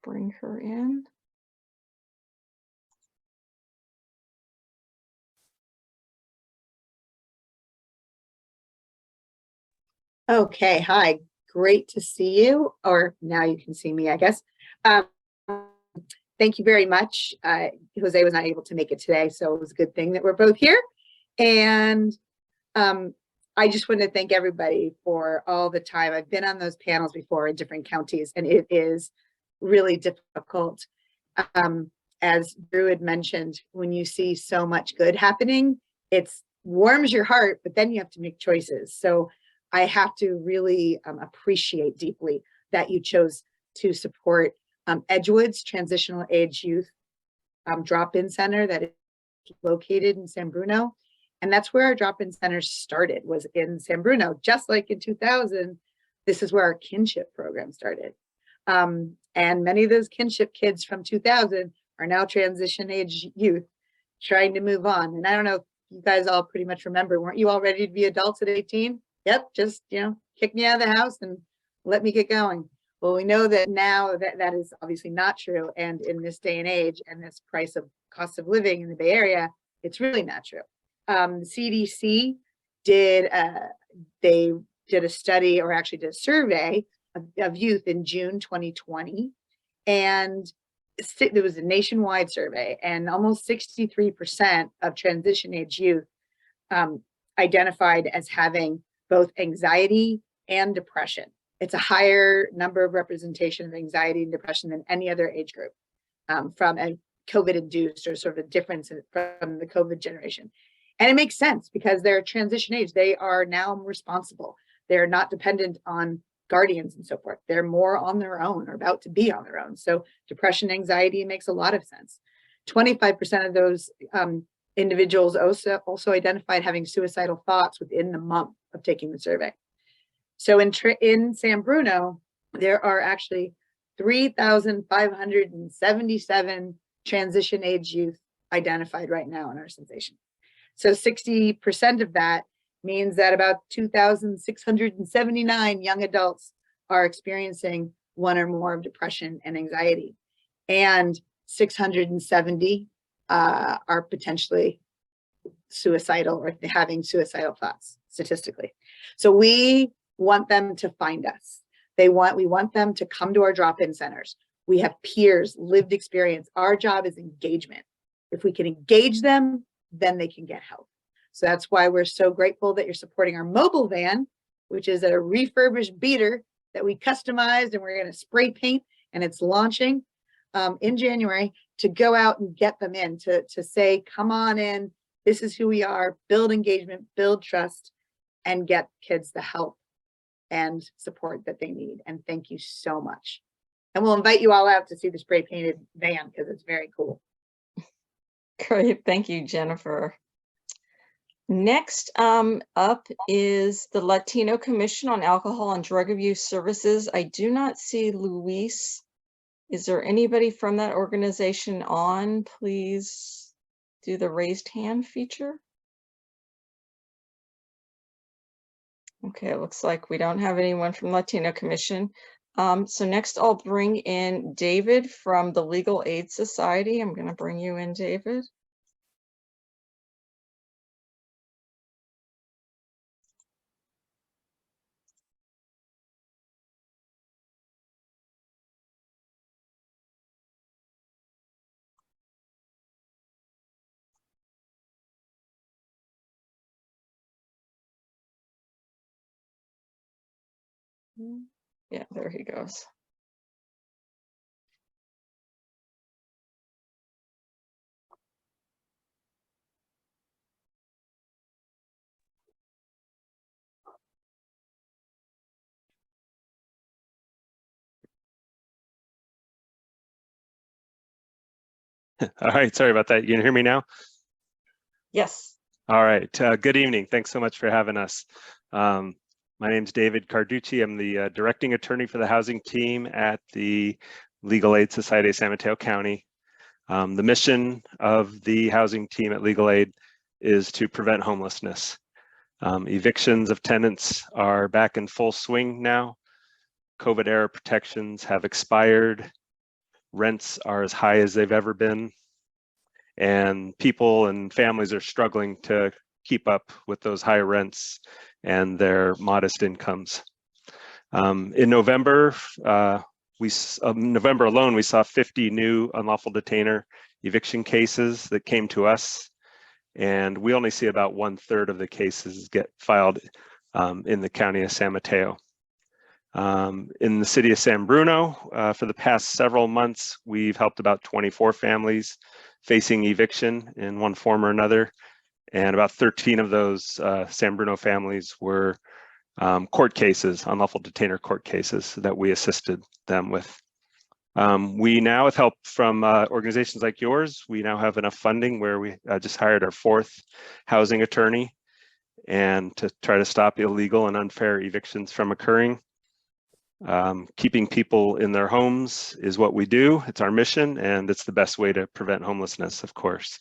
Bring her in. Okay, hi, great to see you, or now you can see me, I guess. Thank you very much. Jose was not able to make it today, so it was a good thing that we're both here. And I just want to thank everybody for all the time. I've been on those panels before in different counties, and it is really difficult. As Drew had mentioned, when you see so much good happening, it warms your heart, but then you have to make choices. So I have to really appreciate deeply that you chose to support Edgewood's Transitional Age Youth Drop-In Center that is located in San Bruno. And that's where our drop-in center started, was in San Bruno. Just like in 2000, this is where our kinship program started. And many of those kinship kids from 2000 are now transition age youth trying to move on. And I don't know if you guys all pretty much remember, weren't you all ready to be adults at 18? Yep, just, kick me out of the house and let me get going. Well, we know that now that is obviously not true. And in this day and age and this cost of living in the Bay Area, it's really not true. CDC did a study, or actually did a survey of youth in June 2020. And there was a nationwide survey, and almost 63% of transition age youth identified as having both anxiety and depression. It's a higher number of representation of anxiety and depression than any other age group, from a COVID induced or sort of a difference from the COVID generation. And it makes sense because they're transition age. They are now responsible. They're not dependent on guardians and so forth. They're more on their own or about to be on their own. So depression, anxiety makes a lot of sense. 25% of those individuals also identified having suicidal thoughts within the month of taking the survey. So in San Bruno, there are actually 3,577 transition age youth identified right now in our sensation. So 60% of that means that about 2,679 young adults are experiencing one or more of depression and anxiety, and 670 are potentially suicidal or having suicidal thoughts statistically. So we want them to find us. We want them to come to our drop-in centers. We have peers, lived experience. Our job is engagement. If we can engage them, then they can get help. So that's why we're so grateful that you're supporting our mobile van, which is a refurbished beater that we customized, and we're going to spray paint, and it's launching in January to go out and get them in, to say, come on in, this is who we are, build engagement, build trust, and get kids the help and support that they need. And thank you so much. And we'll invite you all out to see the spray painted van because it's very cool. Great, thank you, Jennifer. Next up is the Latino Commission on Alcohol and Drug Abuse Services. I do not see Luis. Is there anybody from that organization on? Please do the raised hand feature. Okay, it looks like we don't have anyone from Latino Commission. So next I'll bring in David from the Legal Aid Society. I'm going to bring you in, David. Yeah, there he goes. All right, sorry about that. You can hear me now? Yes. All right, good evening. Thanks so much for having us. My name is David Carducci. I'm the directing attorney for the housing team at the Legal Aid Society of San Mateo County. The mission of the housing team at Legal Aid is to prevent homelessness. Evictions of tenants are back in full swing now. COVID era protections have expired. Rents are as high as they've ever been. And people and families are struggling to keep up with those high rents and their modest incomes. In November, November alone, we saw 50 new unlawful detainer eviction cases that came to us, and we only see about 1/3 of the cases get filed in the county of San Mateo. In the city of San Bruno, for the past several months, we've helped about 24 families facing eviction in one form or another, and about 13 of those San Bruno families were court cases, unlawful detainer court cases that we assisted them with. We now, with help from organizations like yours, we now have enough funding where we just hired our 4th housing attorney, and to try to stop illegal and unfair evictions from occurring. Keeping people in their homes is what we do. It's our mission, and it's the best way to prevent homelessness, of course.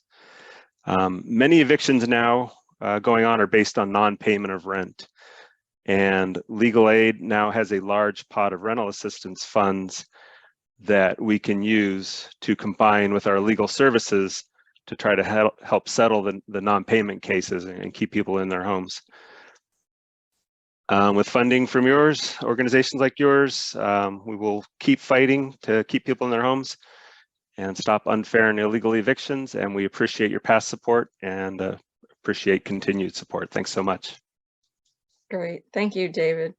Many evictions now going on are based on non-payment of rent. And Legal Aid now has a large pot of rental assistance funds that we can use to combine with our legal services to try to help settle the non-payment cases and keep people in their homes. With funding from organizations like yours, we will keep fighting to keep people in their homes. and stop unfair and illegal evictions. And we appreciate your past support and appreciate continued support. Thanks so much. Great. Thank you, David.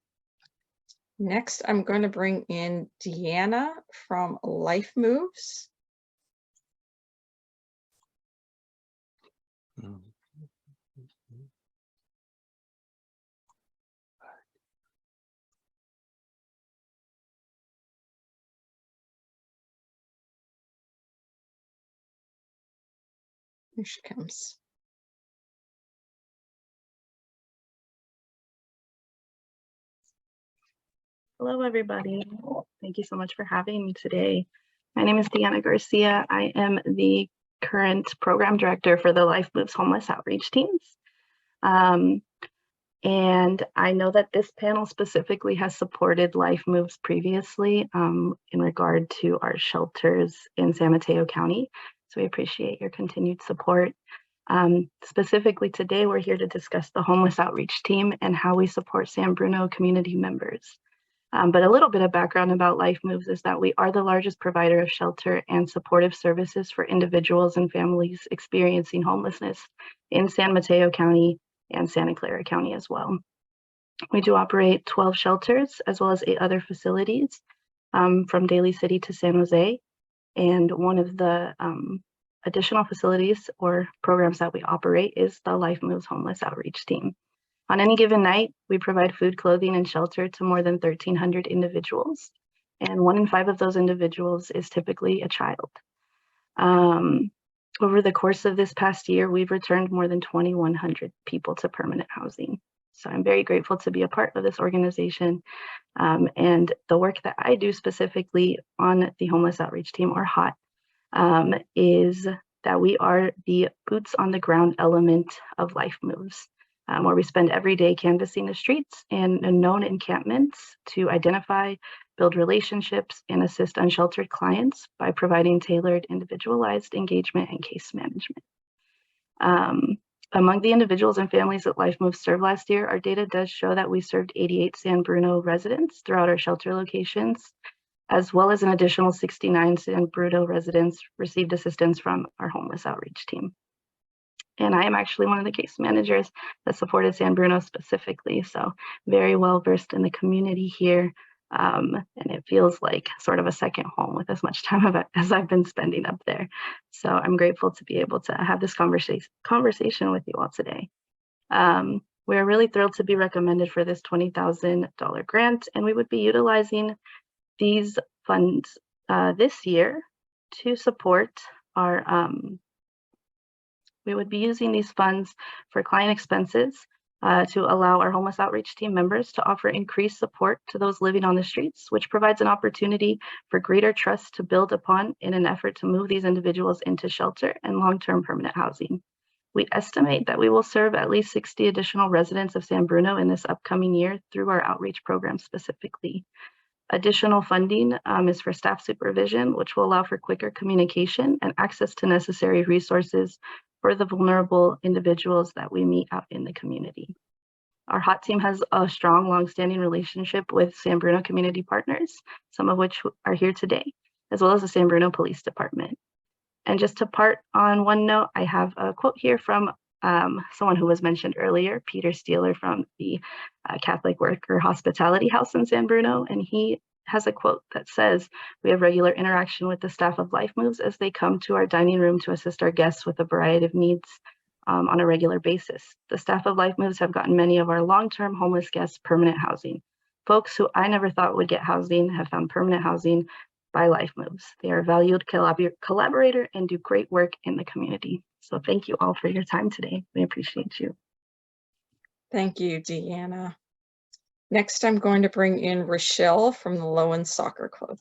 Next, I'm going to bring in Deanna from Life Moves. Here she comes. Hello, everybody. Thank you so much for having me today. My name is Deanna Garcia. I am the current program director for the Life Moves homeless outreach teams. And I know that this panel specifically has supported Life Moves previously in regard to our shelters in San Mateo County. So we appreciate your continued support. Specifically today, we're here to discuss the homeless outreach team and how we support San Bruno community members. But a little bit of background about Life Moves is that we are the largest provider of shelter and supportive services for individuals and families experiencing homelessness in San Mateo County and Santa Clara County as well. We do operate 12 shelters as well as 8 other facilities from Daly City to San Jose. And one of the additional facilities or programs that we operate is the Life Moves homeless outreach team. On any given night, we provide food, clothing, and shelter to more than 1,300 individuals. And 1 in 5 of those individuals is typically a child. Over the course of this past year, we've returned more than 2,100 people to permanent housing. So I'm very grateful to be a part of this organization. And the work that I do specifically on the homeless outreach team, or HOT, is that we are the boots on the ground element of Life Moves. Where we spend every day canvassing the streets and known encampments to identify, build relationships, and assist unsheltered clients by providing tailored, individualized engagement and case management. Among the individuals and families that Life Moves served last year, our data does show that we served 88 San Bruno residents throughout our shelter locations, as well as an additional 69 San Bruno residents received assistance from our homeless outreach team. And I am actually one of the case managers that supported San Bruno specifically. So very well versed in the community here. And it feels like sort of a second home with as much time as I've been spending up there. So I'm grateful to be able to have this conversation with you all today. We're really thrilled to be recommended for this $20,000 grant, and we would be utilizing these funds this year to support our we would be using these funds for client expenses to allow our homeless outreach team members to offer increased support to those living on the streets, which provides an opportunity for greater trust to build upon in an effort to move these individuals into shelter and long-term permanent housing. We estimate that we will serve at least 60 additional residents of San Bruno in this upcoming year through our outreach program specifically. Additional funding is for staff supervision, which will allow for quicker communication and access to necessary resources for the vulnerable individuals that we meet out in the community. Our HOT team has a strong, long-standing relationship with San Bruno community partners, some of which are here today, as well as the San Bruno Police Department. And just to part on one note, I have a quote here from someone who was mentioned earlier, Peter Steeler from the Catholic Worker Hospitality House in San Bruno, and he has a quote that says, "We have regular interaction with the staff of Life Moves as they come to our dining room to assist our guests with a variety of needs on a regular basis. The staff of Life Moves have gotten many of our long-term homeless guests permanent housing. Folks who I never thought would get housing have found permanent housing by Life Moves. They are a valued collaborator and do great work in the community." So thank you all for your time today. We appreciate you. Thank you, Deanna. Next, I'm going to bring in Rochelle from the Lowen Soccer Club.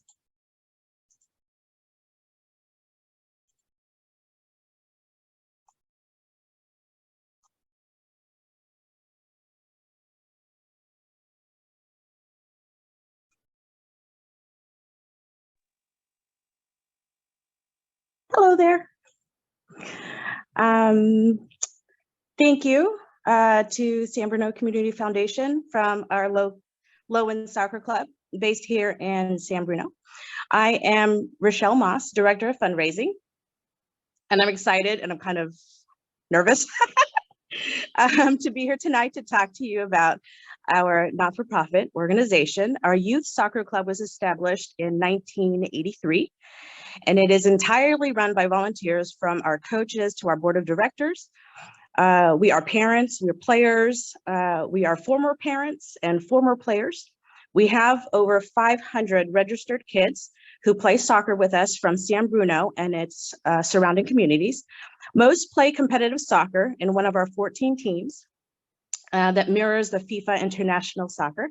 Hello there. Thank you to San Bruno Community Foundation from our Lowen Soccer Club based here in San Bruno. I am Rochelle Moss, Director of Fundraising, and I'm excited and I'm kind of nervous to be here tonight to talk to you about our not-for-profit organization. Our youth soccer club was established in 1983, and it is entirely run by volunteers, from our coaches to our board of directors. We are parents, we're players, we are former parents and former players. We have over 500 registered kids who play soccer with us from San Bruno and its surrounding communities. Most play competitive soccer in one of our 14 teams that mirrors the FIFA International Soccer.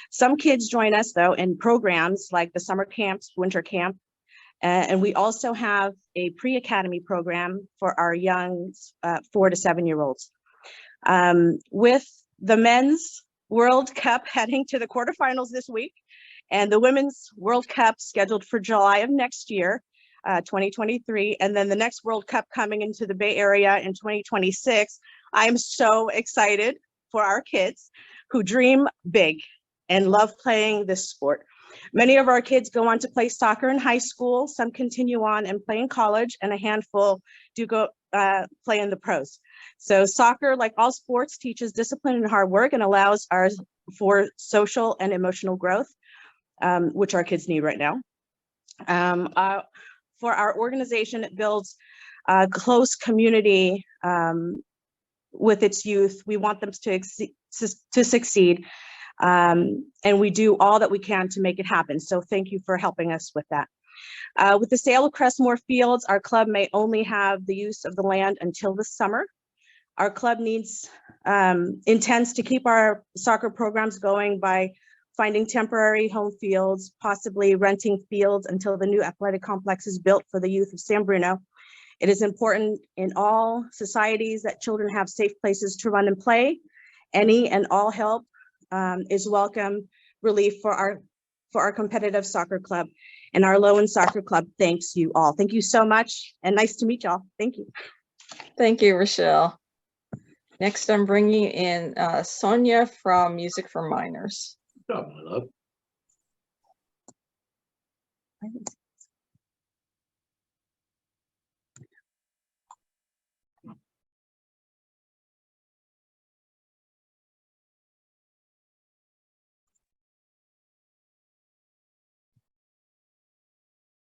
Some kids join us though in programs like the summer camps, winter camp, and we also have a pre-academy program for our young 4 to 7-year-olds. With the Men's World Cup heading to the quarterfinals this week, and the Women's World Cup scheduled for July of next year, 2023, and then the next World Cup coming into the Bay Area in 2026, I'm so excited for our kids who dream big and love playing this sport. Many of our kids go on to play soccer in high school, some continue on and play in college, and a handful do go play in the pros. So soccer, like all sports, teaches discipline and hard work and allows for social and emotional growth, which our kids need right now. For our organization, it builds a close community with its youth. We want them to succeed. And we do all that we can to make it happen. So thank you for helping us with that. With the sale of Crestmore Fields, our club may only have the use of the land until the summer. Our club intends to keep our soccer programs going by finding temporary home fields, possibly renting fields until the new athletic complex is built for the youth of San Bruno. It is important in all societies that children have safe places to run and play. Any and all help is welcome relief for our competitive soccer club, and our Lowen Soccer Club thanks you all. Thank you so much, and nice to meet y'all. Thank you. Thank you, Rochelle. Next, I'm bringing in Sonia from Music for Minors. Good job, my love.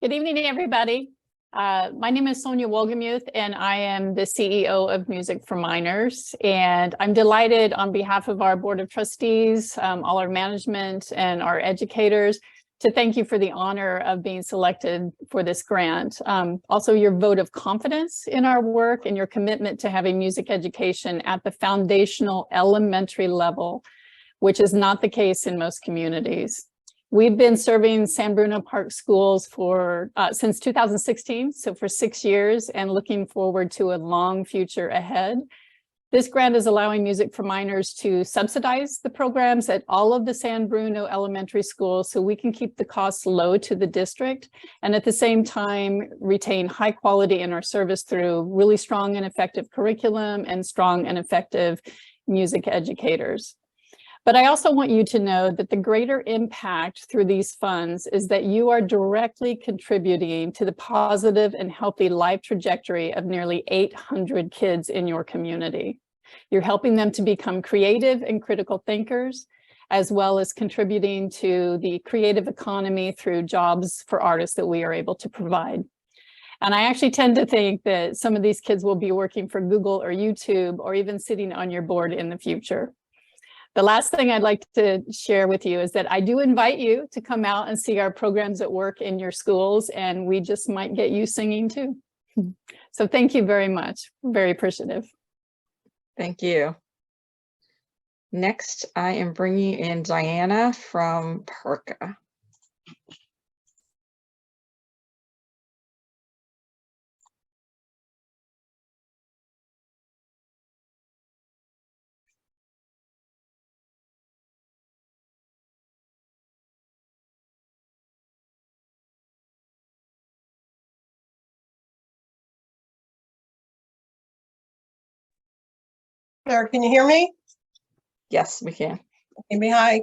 Good evening, everybody. My name is Sonia Wohlgemuth, and I am the CEO of Music for Minors. And I'm delighted on behalf of our Board of Trustees, all our management and our educators, to thank you for the honor of being selected for this grant. Also, your vote of confidence in our work and your commitment to having music education at the foundational elementary level, which is not the case in most communities. We've been serving San Bruno Park schools for since 2016, so for 6 years, and looking forward to a long future ahead. This grant is allowing Music for Minors to subsidize the programs at all of the San Bruno elementary schools so we can keep the costs low to the district, and at the same time retain high quality in our service through really strong and effective curriculum and strong and effective music educators. But I also want you to know that the greater impact through these funds is that you are directly contributing to the positive and healthy life trajectory of nearly 800 kids in your community. You're helping them to become creative and critical thinkers, as well as contributing to the creative economy through jobs for artists that we are able to provide. And I actually tend to think that some of these kids will be working for Google or YouTube or even sitting on your board in the future. The last thing I'd like to share with you is that I do invite you to come out and see our programs at work in your schools, and we just might get you singing too. So thank you very much. I'm very appreciative. Thank you. Next, I am bringing in Diana from PERCA. Claire, can you hear me? Yes, we can. Hi.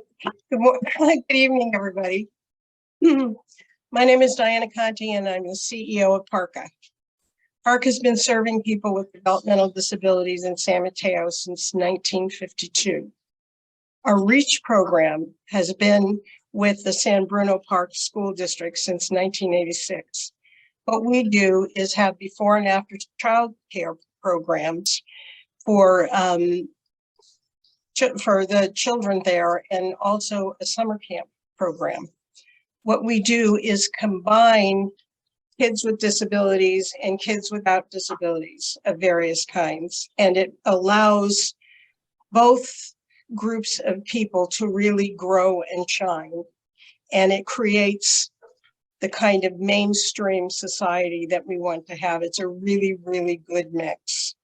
Good morning. Good evening, everybody. My name is Diana Conti, and I'm the CEO of PARCA. PARCA has been serving people with developmental disabilities in San Mateo since 1952. Our REACH program has been with the San Bruno Park School District since 1986. What we do is have before and after child care programs for the children there, and also a summer camp program. What we do is combine kids with disabilities and kids without disabilities of various kinds. And it allows both groups of people to really grow and shine. And it creates the kind of mainstream society that we want to have. It's a really, really good mix.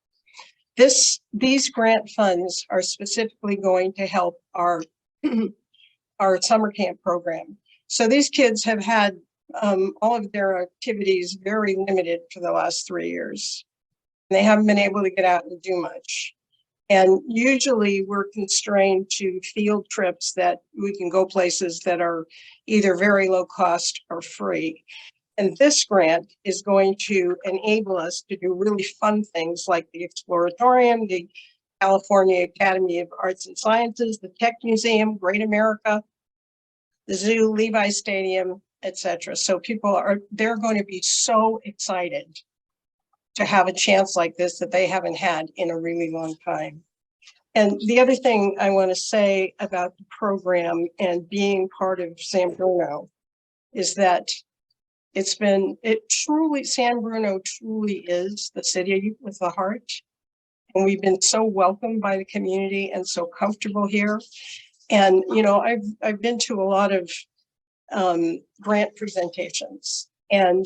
These grant funds are specifically going to help our summer camp program. So these kids have had all of their activities very limited for the last 3 years. They haven't been able to get out and do much. And usually we're constrained to field trips that we can go places that are either very low cost or free. And this grant is going to enable us to do really fun things like the Exploratorium, the California Academy of Arts and Sciences, the Tech Museum, Great America, the Zoo, Levi Stadium, etc. So they're going to be so excited to have a chance like this that they haven't had in a really long time. And the other thing I want to say about the program and being part of San Bruno is that San Bruno truly is the city with the heart. And we've been so welcomed by the community and so comfortable here. And, you know, I've been to a lot of grant presentations, and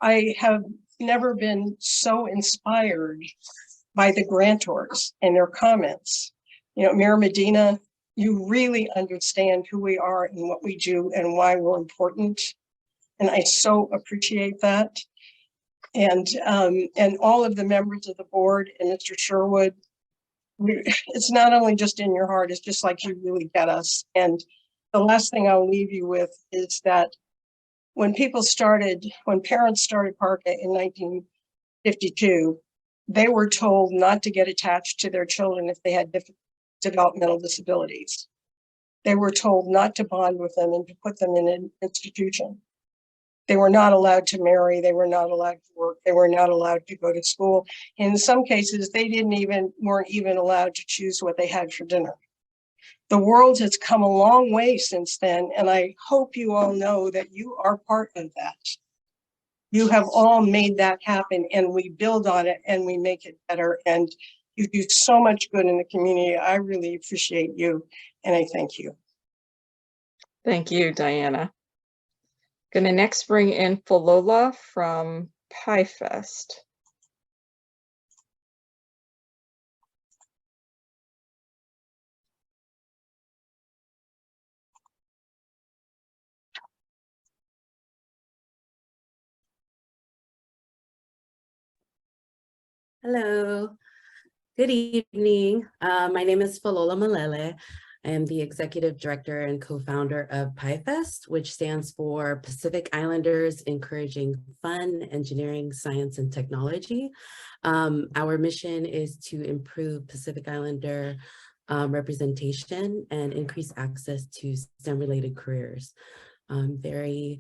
I have never been so inspired by the grantors and their comments. You know, Mayor Medina, you really understand who we are and what we do and why we're important. And I so appreciate that. And all of the members of the board and Mr. Sherwood, it's not only just in your heart, it's just like you really get us. And the last thing I'll leave you with is that when parents started PARCA in 1952, they were told not to get attached to their children if they had developmental disabilities. They were told not to bond with them and to put them in an institution. They were not allowed to marry. They were not allowed to work. They were not allowed to go to school. In some cases, they weren't even allowed to choose what they had for dinner. The world has come a long way since then, and I hope you all know that you are part of that. You have all made that happen, and we build on it and we make it better, and you do so much good in the community. I really appreciate you, and I thank you. Thank you, Diana. Going to next bring in Falola from Pie Fest. Hello, good evening. My name is Falola Malele. I am the executive director and co-founder of PIFest, which stands for Pacific Islanders Encouraging Fun, Engineering, Science, and Technology. Our mission is to improve Pacific Islander representation and increase access to STEM-related careers. I'm very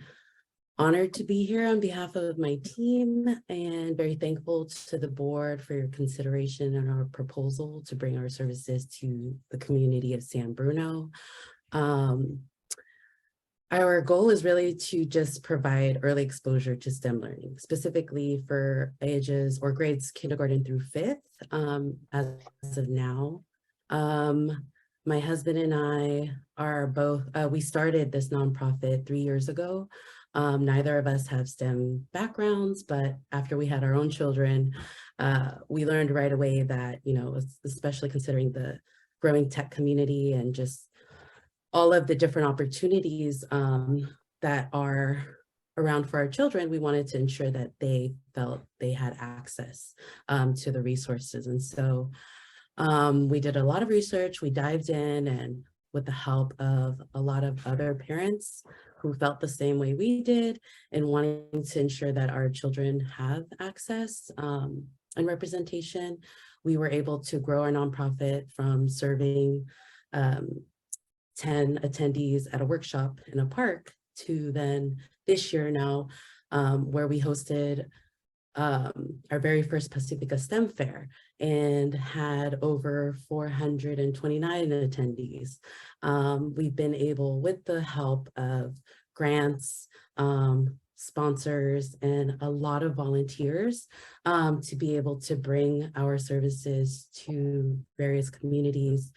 honored to be here on behalf of my team and very thankful to the board for your consideration and our proposal to bring our services to the community of San Bruno. Our goal is really to just provide early exposure to STEM learning, specifically for ages or grades kindergarten through 5th as of now. My husband and I are both, we started this nonprofit 3 years ago. Neither of us have STEM backgrounds, but after we had our own children, we learned right away that, you know, especially considering the growing tech community and just all of the different opportunities that are around for our children, we wanted to ensure that they felt they had access to the resources. And so We did a lot of research, we dived in, and with the help of a lot of other parents who felt the same way we did and wanting to ensure that our children have access and representation, we were able to grow our nonprofit from serving 10 attendees at a workshop in a park to then this year now, where we hosted our very first Pacifica STEM Fair and had over 429 attendees. We've been able, with the help of grants, sponsors, and a lot of volunteers, to be able to bring our services to various communities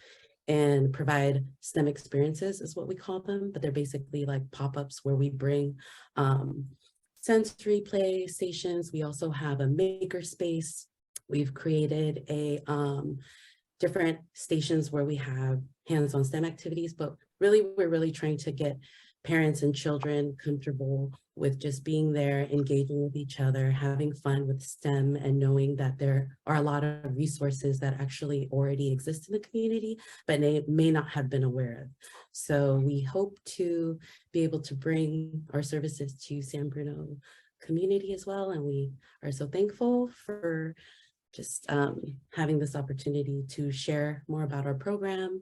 and provide STEM experiences is what we call them, but they're basically like pop-ups where we bring sensory play stations. We also have a maker space. We've created a different stations where we have hands-on STEM activities, but really, we're really trying to get parents and children comfortable with just being there, engaging with each other, having fun with STEM, and knowing that there are a lot of resources that actually already exist in the community, but they may not have been aware of. So we hope to be able to bring our services to San Bruno community as well. And we are so thankful for just having this opportunity to share more about our program.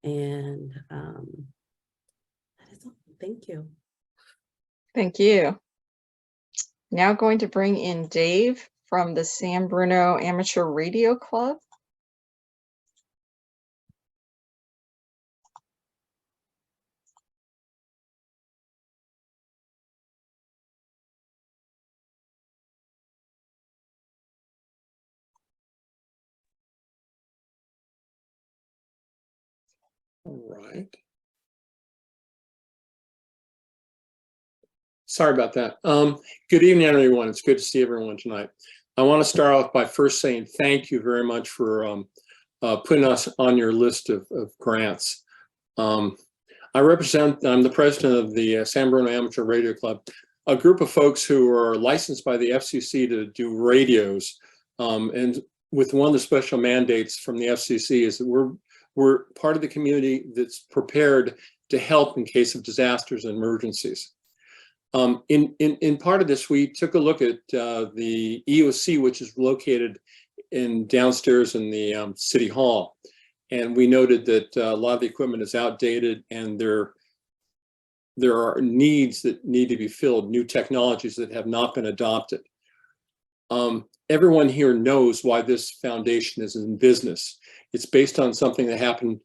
And that is all. Thank you. Thank you. Now going to bring in Dave from the San Bruno Amateur Radio Club. All right. Sorry about that. Good evening, everyone. It's good to see everyone tonight. I want to start off by first saying thank you very much for putting us on your list of grants. I'm the president of the San Bruno Amateur Radio Club, a group of folks who are licensed by the FCC to do radios. And with one of the special mandates from the FCC is that we're part of the community that's prepared to help in case of disasters and emergencies. In part of this, we took a look at the EOC, which is located downstairs in the City Hall. And we noted that a lot of the equipment is outdated and there are needs that need to be filled, new technologies that have not been adopted. Everyone here knows why this foundation is in business. It's based on something that happened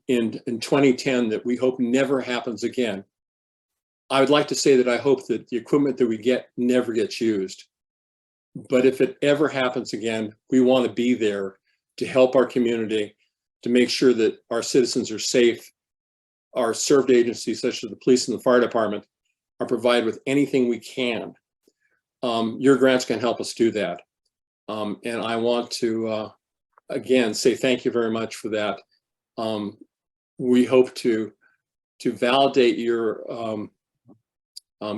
in 2010 that we hope never happens again. I would like to say that I hope that the equipment that we get never gets used. But if it ever happens again, we want to be there to help our community, to make sure that our citizens are safe. Our served agencies, such as the police and the fire department, are provided with anything we can. Your grants can help us do that. And I want to, again, say thank you very much for that. We hope to validate your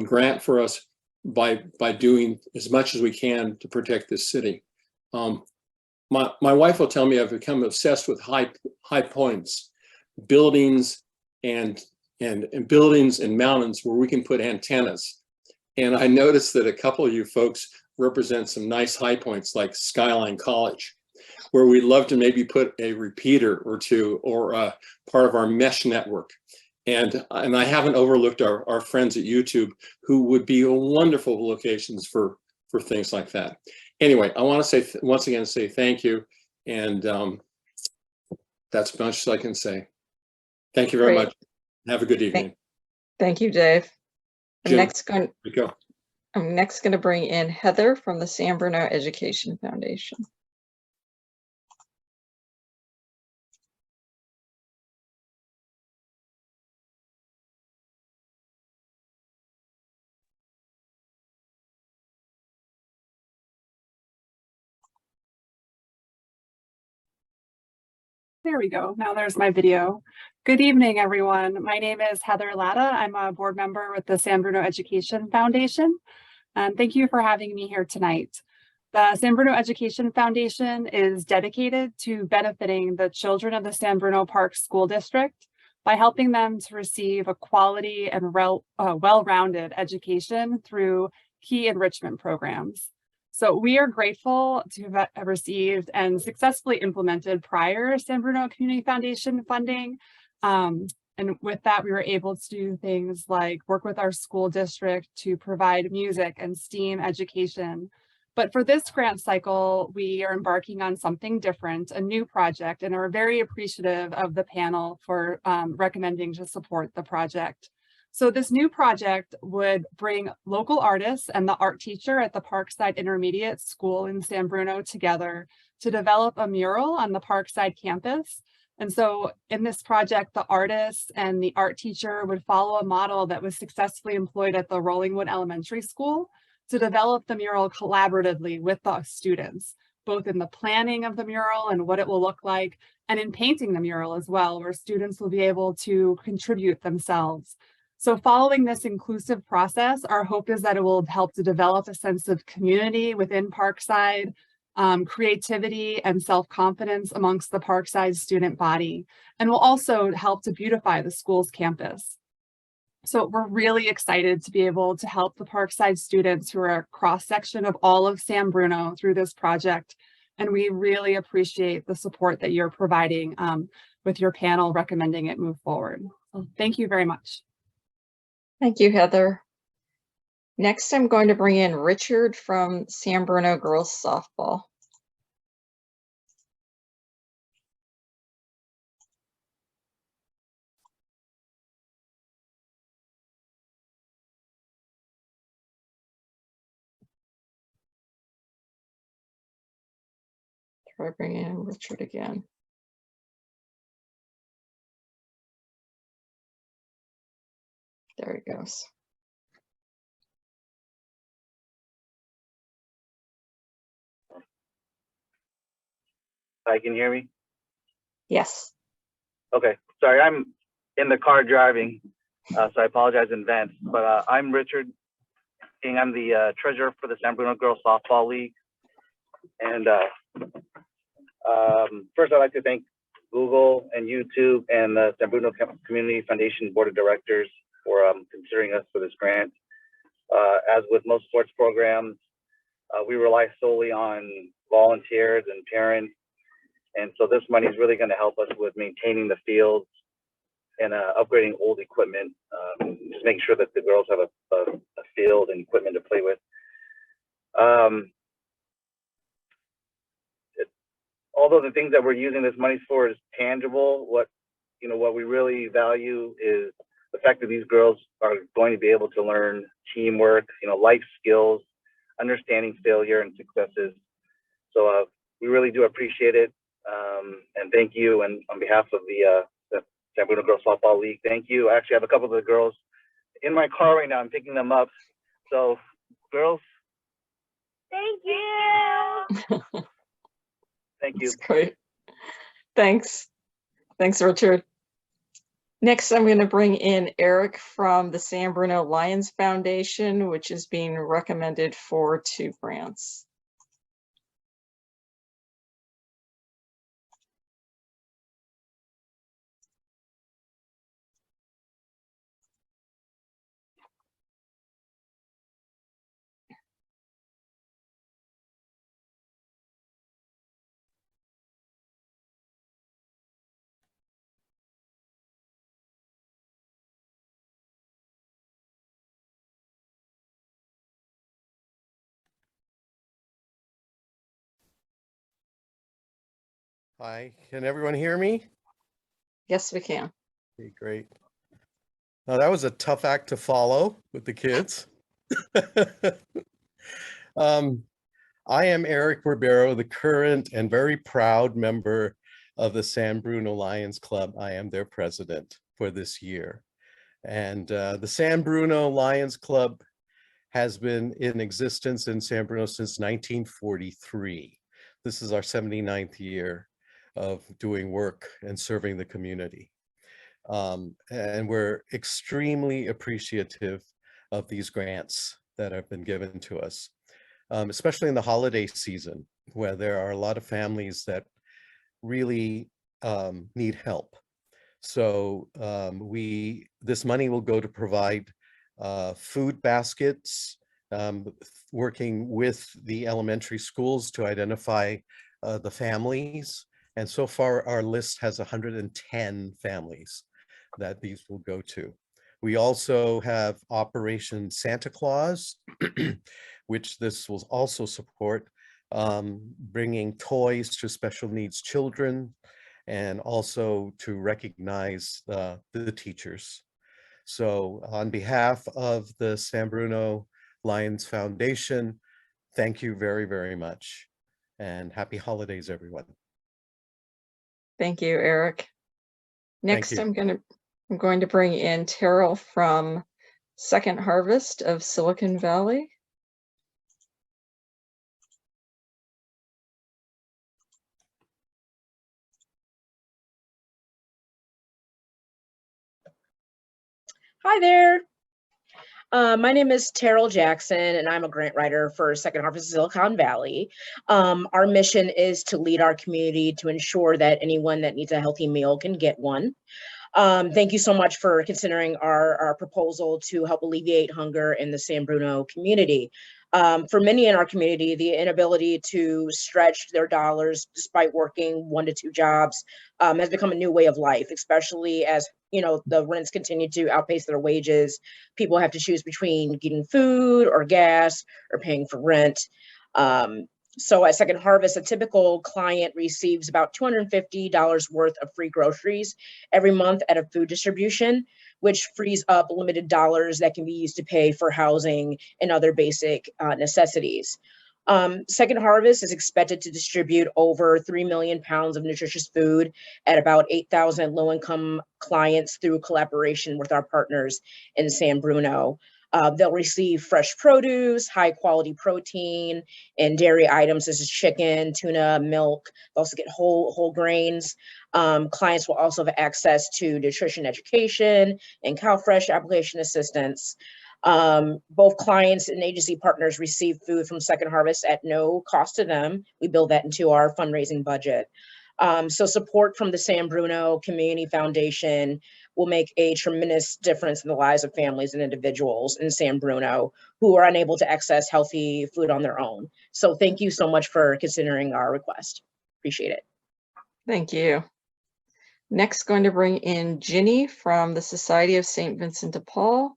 grant for us by doing as much as we can to protect this city. My wife will tell me I've become obsessed with high points, buildings and buildings and mountains where we can put antennas. And I noticed that a couple of you folks represent some nice high points like Skyline College, where we'd love to maybe put a repeater or two or part of our mesh network. And I haven't overlooked our friends at YouTube, who would be wonderful locations for things like that. Anyway, I want to say once again, thank you. And that's as much as I can say. Thank you very much. Have a good evening. Thank you, Dave. I'm Jim, next going go. I'm next going to bring in Heather from the San Bruno Education Foundation. There we go. Now there's my video. Good evening, everyone. My name is Heather Latta. I'm a board member with the San Bruno Education Foundation. And thank you for having me here tonight. The San Bruno Education Foundation is dedicated to benefiting the children of the San Bruno Park School District by helping them to receive a quality and well-rounded education through key enrichment programs. So we are grateful to have received and successfully implemented prior San Bruno Community Foundation funding. And with that, we were able to do things like work with our school district to provide music and STEAM education. But for this grant cycle, we are embarking on something different, a new project, and are very appreciative of the panel for recommending to support the project. So this new project would bring local artists and the art teacher at the Parkside Intermediate School in San Bruno together to develop a mural on the Parkside campus. And so in this project, the artist and the art teacher would follow a model that was successfully employed at the Rollingwood Elementary School to develop the mural collaboratively with the students, both in the planning of the mural and what it will look like, and in painting the mural as well, where students will be able to contribute themselves. So following this inclusive process, our hope is that it will help to develop a sense of community within Parkside, creativity and self-confidence amongst the Parkside student body, and will also help to beautify the school's campus. So we're really excited to be able to help the Parkside students who are a cross-section of all of San Bruno through this project. And we really appreciate the support that you're providing with your panel recommending it move forward. So thank you very much. Thank you, Heather. Next, I'm going to bring in Richard from San Bruno Girls Softball. Try bringing in Richard again. There he goes. Hi, can you hear me? Yes. Okay, sorry, I'm in the car driving, so I apologize in advance. But I'm Richard, and I'm the treasurer for the San Bruno Girls Softball League. And first, I'd like to thank Google and YouTube and the San Bruno Community Foundation Board of Directors for considering us for this grant. As with most sports programs, we rely solely on volunteers and parents. And so this money is really going to help us with maintaining the fields and upgrading old equipment, just making sure that the girls have a field and equipment to play with. Although the things that we're using this money for is tangible, what we really value is the fact that these girls are going to be able to learn teamwork, life skills, understanding failure and successes. So we really do appreciate it. And thank you. And on behalf of the San Bruno Girls Softball League, thank you. I actually have a couple of the girls in my car right now. I'm picking them up. So girls, Thank you. thank you. That's great. Thanks. Thanks, Richard. Next, I'm going to bring in Eric from the San Bruno Lions Foundation, which is being recommended for 2 grants. Hi, can everyone hear me? Yes, we can. Okay, great. Now that was a tough act to follow with the kids. I am Eric Ribeiro, the current and very proud member of the San Bruno Lions Club. I am their president for this year. And the San Bruno Lions Club has been in existence in San Bruno since 1943. This is our 79th year of doing work and serving the community. And we're extremely appreciative of these grants that have been given to us. especially in the holiday season, where there are a lot of families that really need help. So this money will go to provide food baskets, working with the elementary schools to identify the families. And so far, our list has 110 families that these will go to. We also have Operation Santa Claus, which this will also support, bringing toys to special needs children, and also to recognize the teachers. So on behalf of the San Bruno Lions Foundation, thank you very, very much. And happy holidays, everyone. Thank you, Eric. Next, you. I'm going to bring in Terrell from Second Harvest of Silicon Valley. Hi there. My name is Terrell Jackson, and I'm a grant writer for Second Harvest Silicon Valley. Our mission is to lead our community to ensure that anyone that needs a healthy meal can get one. Thank you so much for considering our proposal to help alleviate hunger in the San Bruno community. For many in our community, the inability to stretch their dollars despite working 1 to 2 jobs has become a new way of life, especially as the rents continue to outpace their wages. People have to choose between getting food or gas or paying for rent. So at Second Harvest, a typical client receives about $250 worth of free groceries every month at a food distribution, which frees up limited dollars that can be used to pay for housing and other basic necessities. Second Harvest is expected to distribute over 3 million pounds of nutritious food at about 8,000 low-income clients through collaboration with our partners in San Bruno. They'll receive fresh produce, high quality protein, and dairy items such as chicken, tuna, milk. They'll also get whole grains. Clients will also have access to nutrition education and CalFresh application assistance. Both clients and agency partners receive food from Second Harvest at no cost to them. We build that into our fundraising budget. So support from the San Bruno Community Foundation will make a tremendous difference in the lives of families and individuals in San Bruno who are unable to access healthy food on their own. So thank you so much for considering our request. Appreciate it. Thank you. Next, going to bring in Ginny from the Society of St. Vincent de Paul.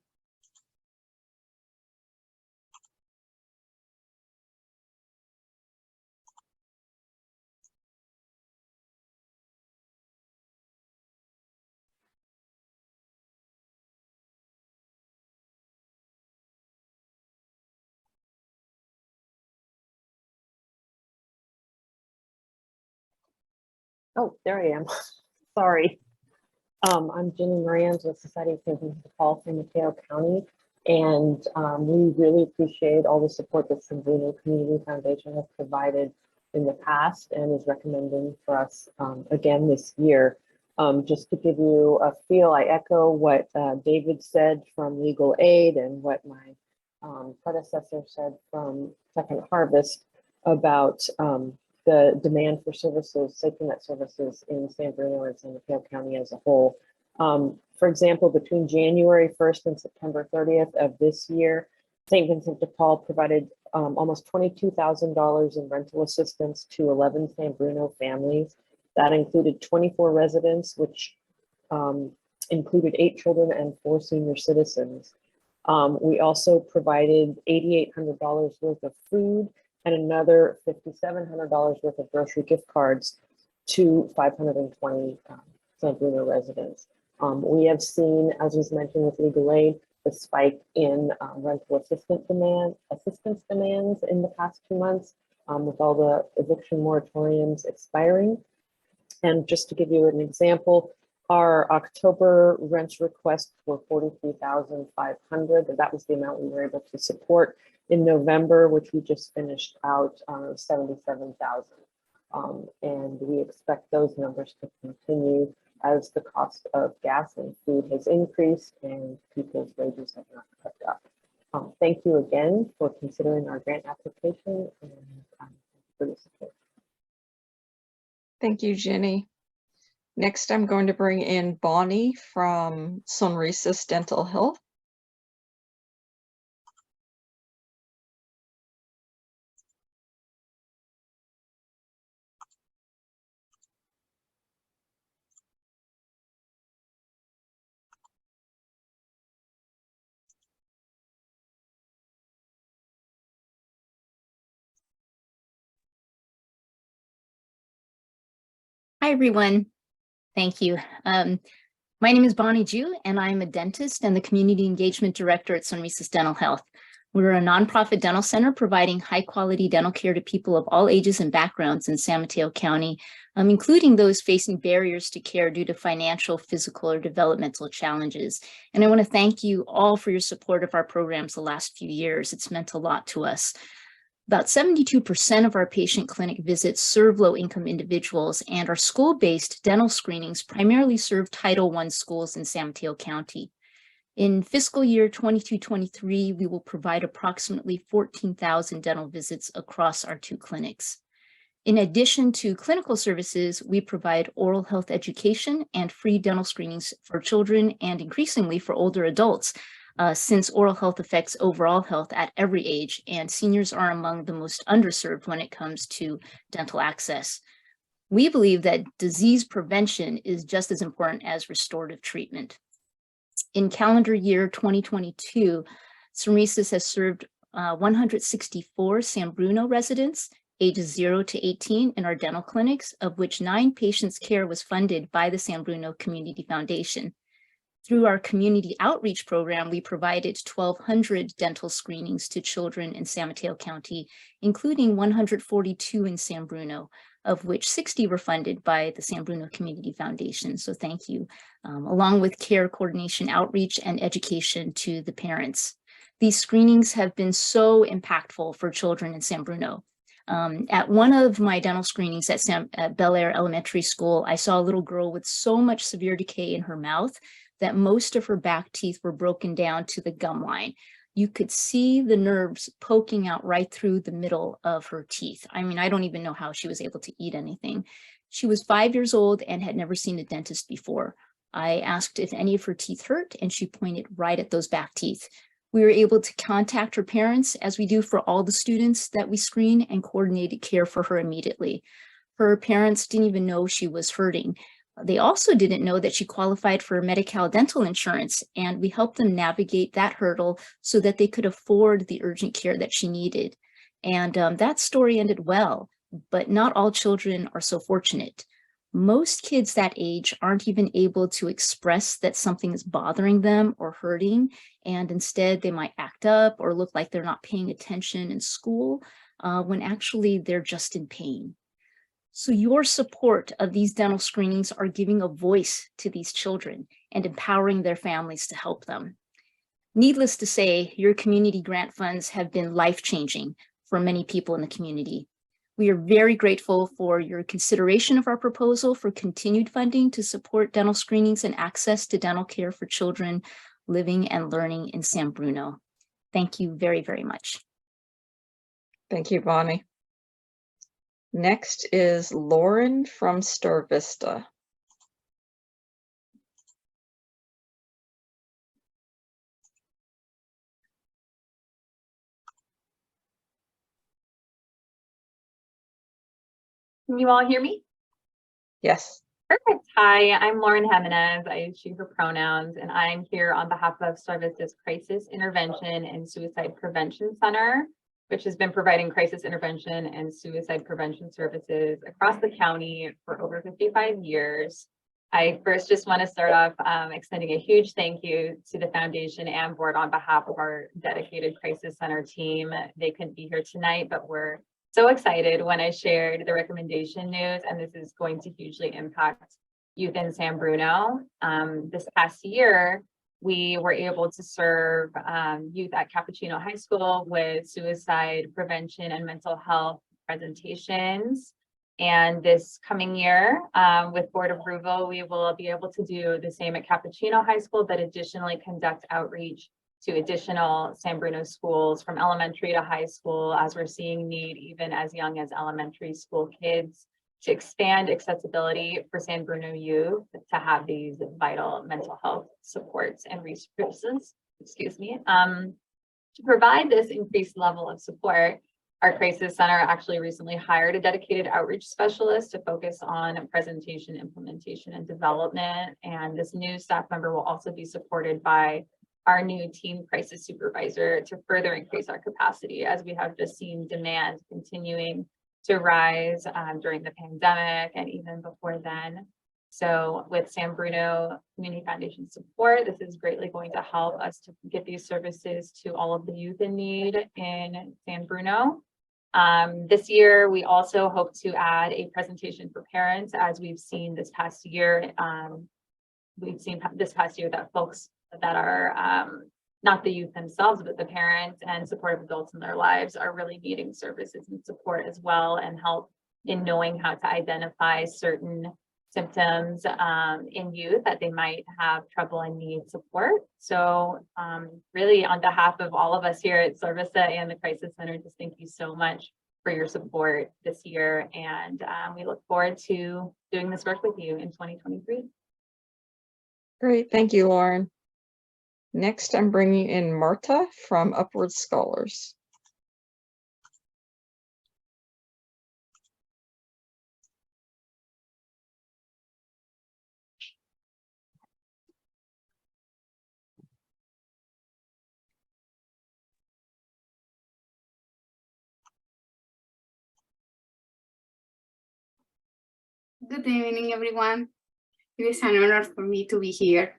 Oh, there I am. Sorry. I'm Jenny Moranz with Society of St. Vincent de Paul, San Mateo County, and we really appreciate all the support that San Bruno Community Foundation has provided in the past and is recommending for us again this year. Just to give you a feel, I echo what David said from Legal Aid and what my predecessor said from Second Harvest about the demand for services, safety net services in San Bruno and San Mateo County as a whole. For example, between January 1st and September 30th of this year, St. Vincent de Paul provided almost $22,000 in rental assistance to 11 San Bruno families. That included 24 residents, which included 8 children and 4 senior citizens. We also provided $8,800 worth of food and another $5,700 worth of grocery gift cards to 520 San Bruno residents. We have seen, as was mentioned with Legal Aid, the spike in rental assistance demands in the past 2 months with all the eviction moratoriums expiring. And just to give you an example, our October rent requests were $43,500, and that was the amount we were able to support. In November, which we just finished out, $77,000. And we expect those numbers to continue as the cost of gas and food has increased and people's wages have not kept up. Thank you again for considering our grant application and for the support. Thank you, Jenny. Next, I'm going to bring in Bonnie from Sonrisas Dental Health. Hi, everyone. Thank you. My name is Bonnie Ju, and I'm a dentist and the Community Engagement Director at Sonrisas Dental Health. We're a nonprofit dental center providing high-quality dental care to people of all ages and backgrounds in San Mateo County, including those facing barriers to care due to financial, physical, or developmental challenges. And I want to thank you all for your support of our programs the last few years. It's meant a lot to us. About 72% of our patient clinic visits serve low-income individuals, and our school-based dental screenings primarily serve Title I schools in San Mateo County. In fiscal year 22-23, we will provide approximately 14,000 dental visits across our 2 clinics. In addition to clinical services, we provide oral health education and free dental screenings for children and increasingly for older adults. Since oral health affects overall health at every age, and seniors are among the most underserved when it comes to dental access. We believe that disease prevention is just as important as restorative treatment. In calendar year 2022, Sonrisas has served 164 San Bruno residents ages 0 to 18 in our dental clinics, of which 9 patients' care was funded by the San Bruno Community Foundation. Through our community outreach program, we provided 1,200 dental screenings to children in San Mateo County, including 142 in San Bruno, of which 60 were funded by the San Bruno Community Foundation. So thank you, along with care coordination outreach and education to the parents. These screenings have been so impactful for children in San Bruno. At one of my dental screenings at Bel Air Elementary School, I saw a little girl with so much severe decay in her mouth that most of her back teeth were broken down to the gum line. You could see the nerves poking out right through the middle of her teeth. I mean, I don't even know how she was able to eat anything. She was 5 years old and had never seen a dentist before. I asked if any of her teeth hurt, and she pointed right at those back teeth. We were able to contact her parents, as we do for all the students that we screen, and coordinated care for her immediately. Her parents didn't even know she was hurting. They also didn't know that she qualified for Medi-Cal dental insurance, and we helped them navigate that hurdle so that they could afford the urgent care that she needed. And that story ended well, but not all children are so fortunate. Most kids that age aren't even able to express that something is bothering them or hurting, and instead they might act up or look like they're not paying attention in school when actually they're just in pain. So your support of these dental screenings are giving a voice to these children and empowering their families to help them. Needless to say, your community grant funds have been life-changing for many people in the community. We are very grateful for your consideration of our proposal for continued funding to support dental screenings and access to dental care for children living and learning in San Bruno. Thank you very, very much. Thank you, Bonnie. Next is Lauren from Star Vista. Can you all hear me? Yes. Perfect. Hi, I'm Lauren Jimenez. I use she, her pronouns, and I'm here on behalf of Star Vista's Crisis Intervention and Suicide Prevention Center, which has been providing crisis intervention and suicide prevention services across the county for over 55 years. I first just want to start off extending a huge thank you to the foundation and board on behalf of our dedicated crisis center team. They couldn't be here tonight, but we're so excited when I shared the recommendation news, and this is going to hugely impact youth in San Bruno. This past year, we were able to serve youth at Cappuccino High School with suicide prevention and mental health presentations. And this coming year, with board approval, we will be able to do the same at Cappuccino High School, but additionally conduct outreach to additional San Bruno schools from elementary to high school, as we're seeing need even as young as elementary school kids, to expand accessibility for San Bruno youth to have these vital mental health supports and resources, to provide this increased level of support. Our Crisis Center actually recently hired a dedicated outreach specialist to focus on presentation, implementation, and development. And this new staff member will also be supported by our new team crisis supervisor to further increase our capacity, as we have just seen demand continuing to rise during the pandemic and even before then. So with San Bruno Community Foundation support, this is greatly going to help us to get these services to all of the youth in need in San Bruno. This year, we also hope to add a presentation for parents, as we've seen this past year. That folks that are not the youth themselves, but the parents and supportive adults in their lives are really needing services and support as well, and help in knowing how to identify certain symptoms in youth that they might have trouble and need support. So really, on behalf of all of us here at Servisa and the Crisis Center, just thank you so much for your support this year. And we look forward to doing this work with you in 2023. Great, thank you, Lauren. Next, I'm bringing in Marta from Upward Scholars. Good evening, everyone. It is an honor for me to be here.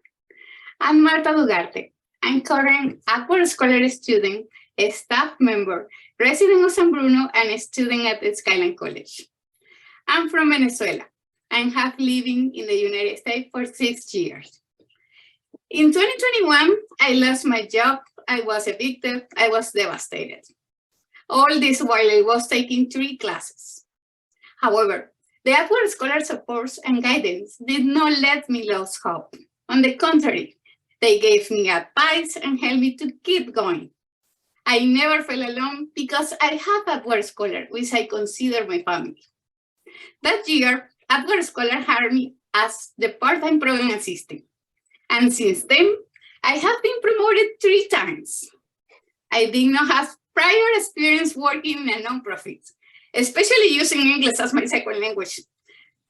I'm Marta Dugarte. I'm current Upward Scholar student, a staff member, resident of San Bruno, and a student at the Skyline College. I'm from Venezuela and have lived in the United States for 6 years. In 2021, I lost my job, I was evicted, I was devastated. All this while I was taking 3 classes. However, the Upward Scholar support and guidance did not let me lose hope. On the contrary, they gave me advice and helped me to keep going. I never felt alone because I have Upward Scholar, which I consider my family. That year, Upward Scholar hired me as the part-time program assistant. And since then, I have been promoted 3 times. I did not have prior experience working in a nonprofit, especially using English as my second language.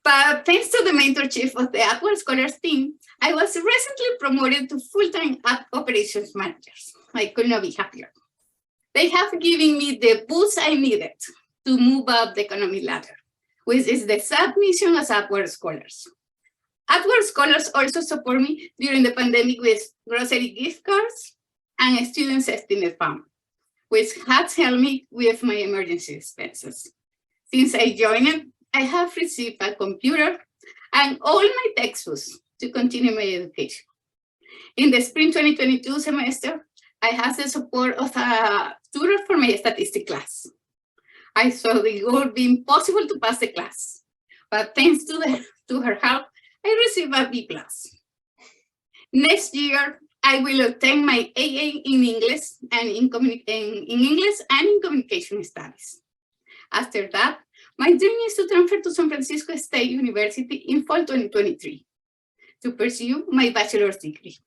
But thanks to the mentorship of the Upward Scholars team, I was recently promoted to full-time operations manager. I could not be happier. They have given me the boost I needed to move up the economic ladder, which is the submission as Upward Scholars. Upward Scholars also support me during the pandemic with grocery gift cards and a student safety net fund, which has helped me with my emergency expenses. Since I joined, I have received a computer and all my textbooks to continue my education. In the spring 2022 semester, I had the support of a tutor for my statistics class. I thought it would be impossible to pass the class, but thanks to her help, I received a B+. Next year, I will obtain my AA in English and in communication studies. After that, my dream is to transfer to San Francisco State University in fall 2023 to pursue my bachelor's degree.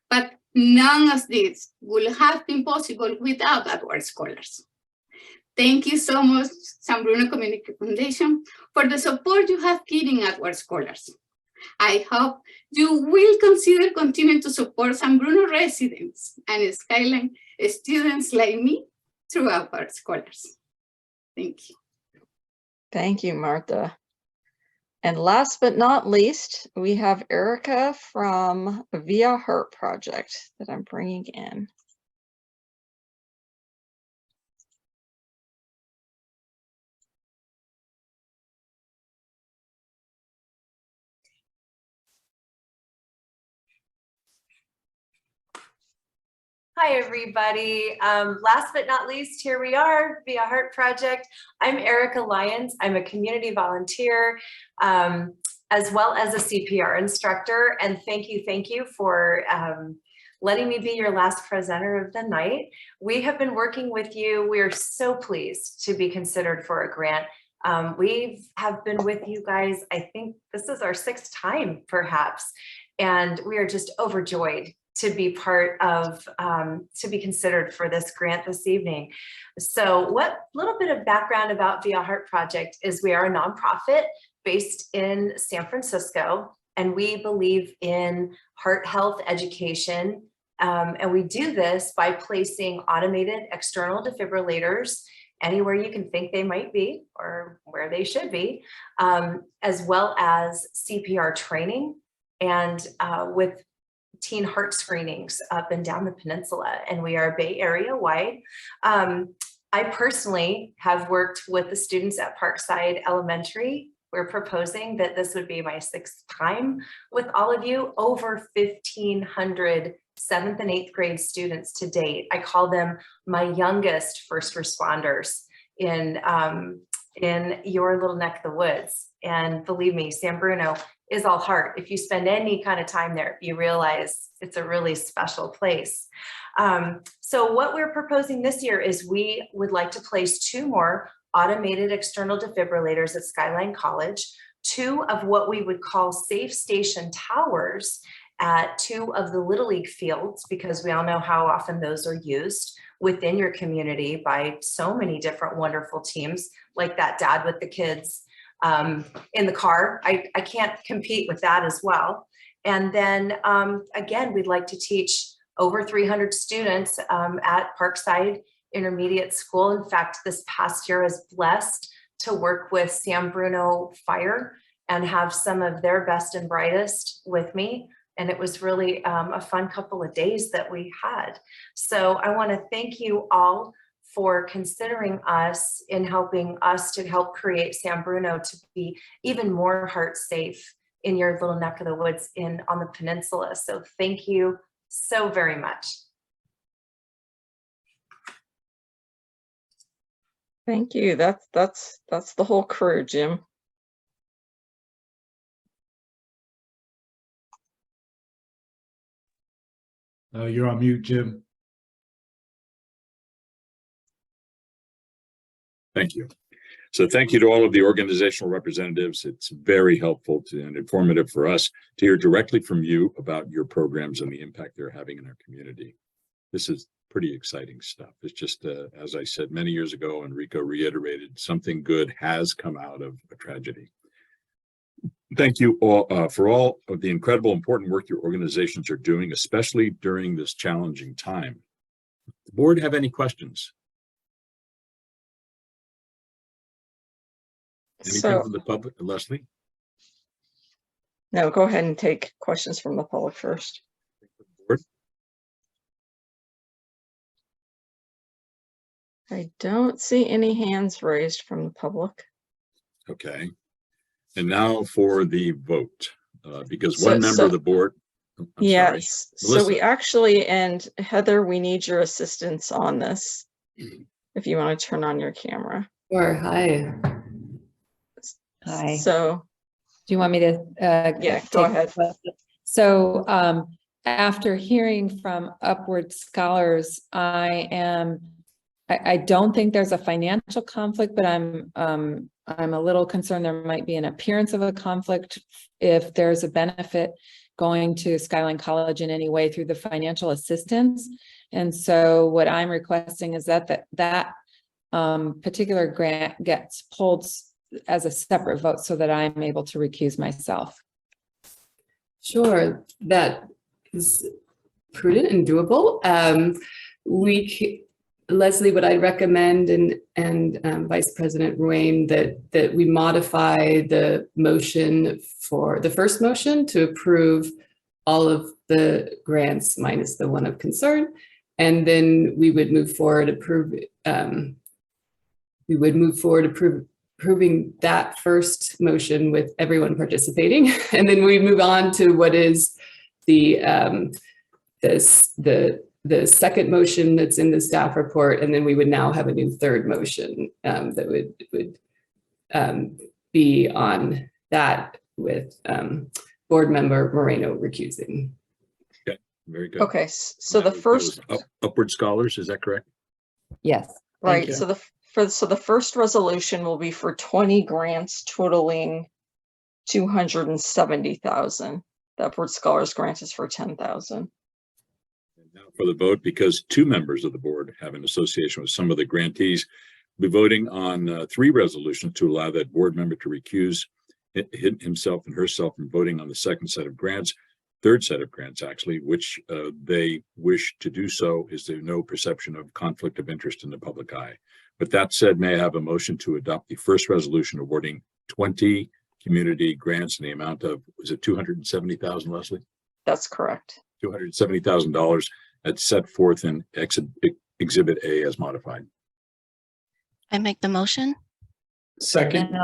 But none of this would have been possible without Upward Scholars. Thank you so much, San Bruno Community Foundation, for the support you have given Upward Scholars. I hope you will consider continuing to support San Bruno residents and Skyline students like me through Upward Scholars. Thank you. Thank you, Martha. And last but not least, we have Erica from Via Heart Project that I'm bringing in. Hi, everybody. Last but not least, here we are, Via Heart Project. I'm Erica Lyons. I'm a community volunteer, as well as a CPR instructor. And thank you for letting me be your last presenter of the night. We have been working with you. We are so pleased to be considered for a grant. We have been with you guys, I think this is our 6th time perhaps, and we are just overjoyed to be part of, to be considered for this grant this evening. So what little bit of background about Via Heart Project is we are a nonprofit based in San Francisco, and we believe in heart health education. And we do this by placing automated external defibrillators anywhere you can think they might be or where they should be, as well as CPR training and with teen heart screenings up and down the peninsula. And we are Bay Area wide. I personally have worked with the students at Parkside Elementary. We're proposing that this would be my 6th time with all of you. Over 1,500 7th and 8th grade students to date. I call them my youngest first responders in your little neck of the woods. And believe me, San Bruno is all heart. If you spend any kind of time there, you realize it's a really special place. So what we're proposing this year is we would like to place 2 more automated external defibrillators at Skyline College, 2 of what we would call safe station towers at 2 of the Little League fields, because we all know how often those are used within your community by so many different wonderful teams, like that dad with the kids in the car. I can't compete with that as well. And then again, we'd like to teach over 300 students at Parkside Intermediate School. In fact, this past year I was blessed to work with San Bruno Fire and have some of their best and brightest with me. And it was really a fun couple of days that we had. So I want to thank you all for considering us in helping us to help create San Bruno to be even more heart safe in your little neck of the woods on the peninsula. So thank you so very much. Thank you. That's the whole crew, Jim. You're on mute, Jim. Thank you. So thank you to all of the organizational representatives. It's very helpful and informative for us to hear directly from you about your programs and the impact they're having in our community. This is pretty exciting stuff. It's just, as I said many years ago, and Rico reiterated, something good has come out of a tragedy. Thank you all for all of the incredible, important work your organizations are doing, especially during this challenging time. The board have any questions? Anything from the public? Leslie? No, go ahead and take questions from the public first. I don't see any hands raised from the public. Okay. And now for the vote, because one member of the board. Yes. Sorry. So we actually, and Heather, we need your assistance on this. If you want to turn on your camera. Sure. Hi. Hi. So do you want me to yeah, go ahead. So after hearing from Upward Scholars, I don't think there's a financial conflict, but I'm a little concerned there might be an appearance of a conflict if there's a benefit going to Skyline College in any way through the financial assistance. And so what I'm requesting is that particular grant gets pulled as a separate vote so that I'm able to recuse myself. Sure, that is prudent and doable. Leslie, what I recommend and Vice President Ruane that we modify the motion for the first motion to approve all of the grants minus the one of concern, and then we would move forward approving that first motion with everyone participating, and then we move on to what is the second motion that's in the staff report, and then we would now have a new third motion that would be on that with board member Moreno recusing. Okay, Very good. Okay, so the That was first, Upward Scholars, is that correct? So the first, Upward Scholars, is that correct? Yes. right, you. so the first resolution will be for 20 grants totaling 270,000. The Upward Scholars grant is for 10,000. Now for the vote, because two members of the board have an association with some of the grantees, we'll be voting on 3 resolutions to allow that board member to recuse himself and herself from voting on the second set of grants, third set of grants actually, which they wish to do so is there no perception of conflict of interest in the public eye. But that said, may I have a motion to adopt the first resolution awarding 20 community grants in the amount of, was it 270,000, Leslie? That's correct. $270,000 that's set forth in Exhibit A as modified. I make the motion. Second.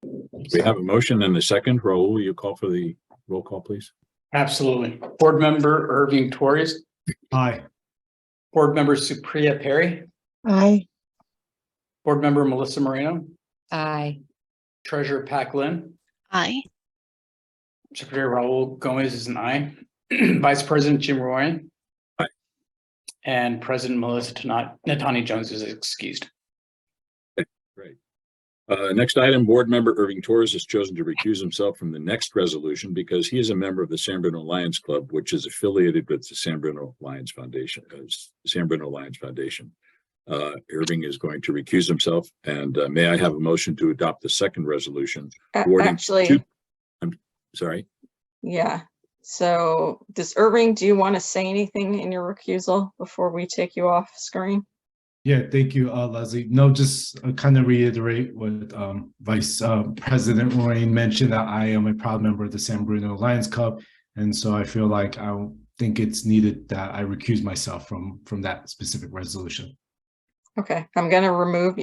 We have a motion and a second. Raul, will you call for the roll call, please? Absolutely. Board Member Irving Torres. Aye. Board Member Supriya Perry. Aye. Board Member Melissa Moreno. Aye. Treasurer Pac Lin. Aye. Secretary Raul Gomez is an aye. Vice President Jim Royan. Aye. And President Melissa Natani Jones is excused. Great. Next item, board member Irving Torres has chosen to recuse himself from the next resolution because he is a member of the San Bruno Lions Club, which is affiliated with the San Bruno Lions Foundation. Irving is going to recuse himself, and may I have a motion to adopt the second resolution? Actually, I'm sorry. yeah. So does Irving, do you want to say anything in your recusal before we take you off screen? Yeah, thank you, Leslie. No, just kind of reiterate what Vice President Roy mentioned, that I am a proud member of the San Bruno Lions Club. And so I feel like I think it's needed that I recuse myself from that specific resolution. Okay, I'm going to remove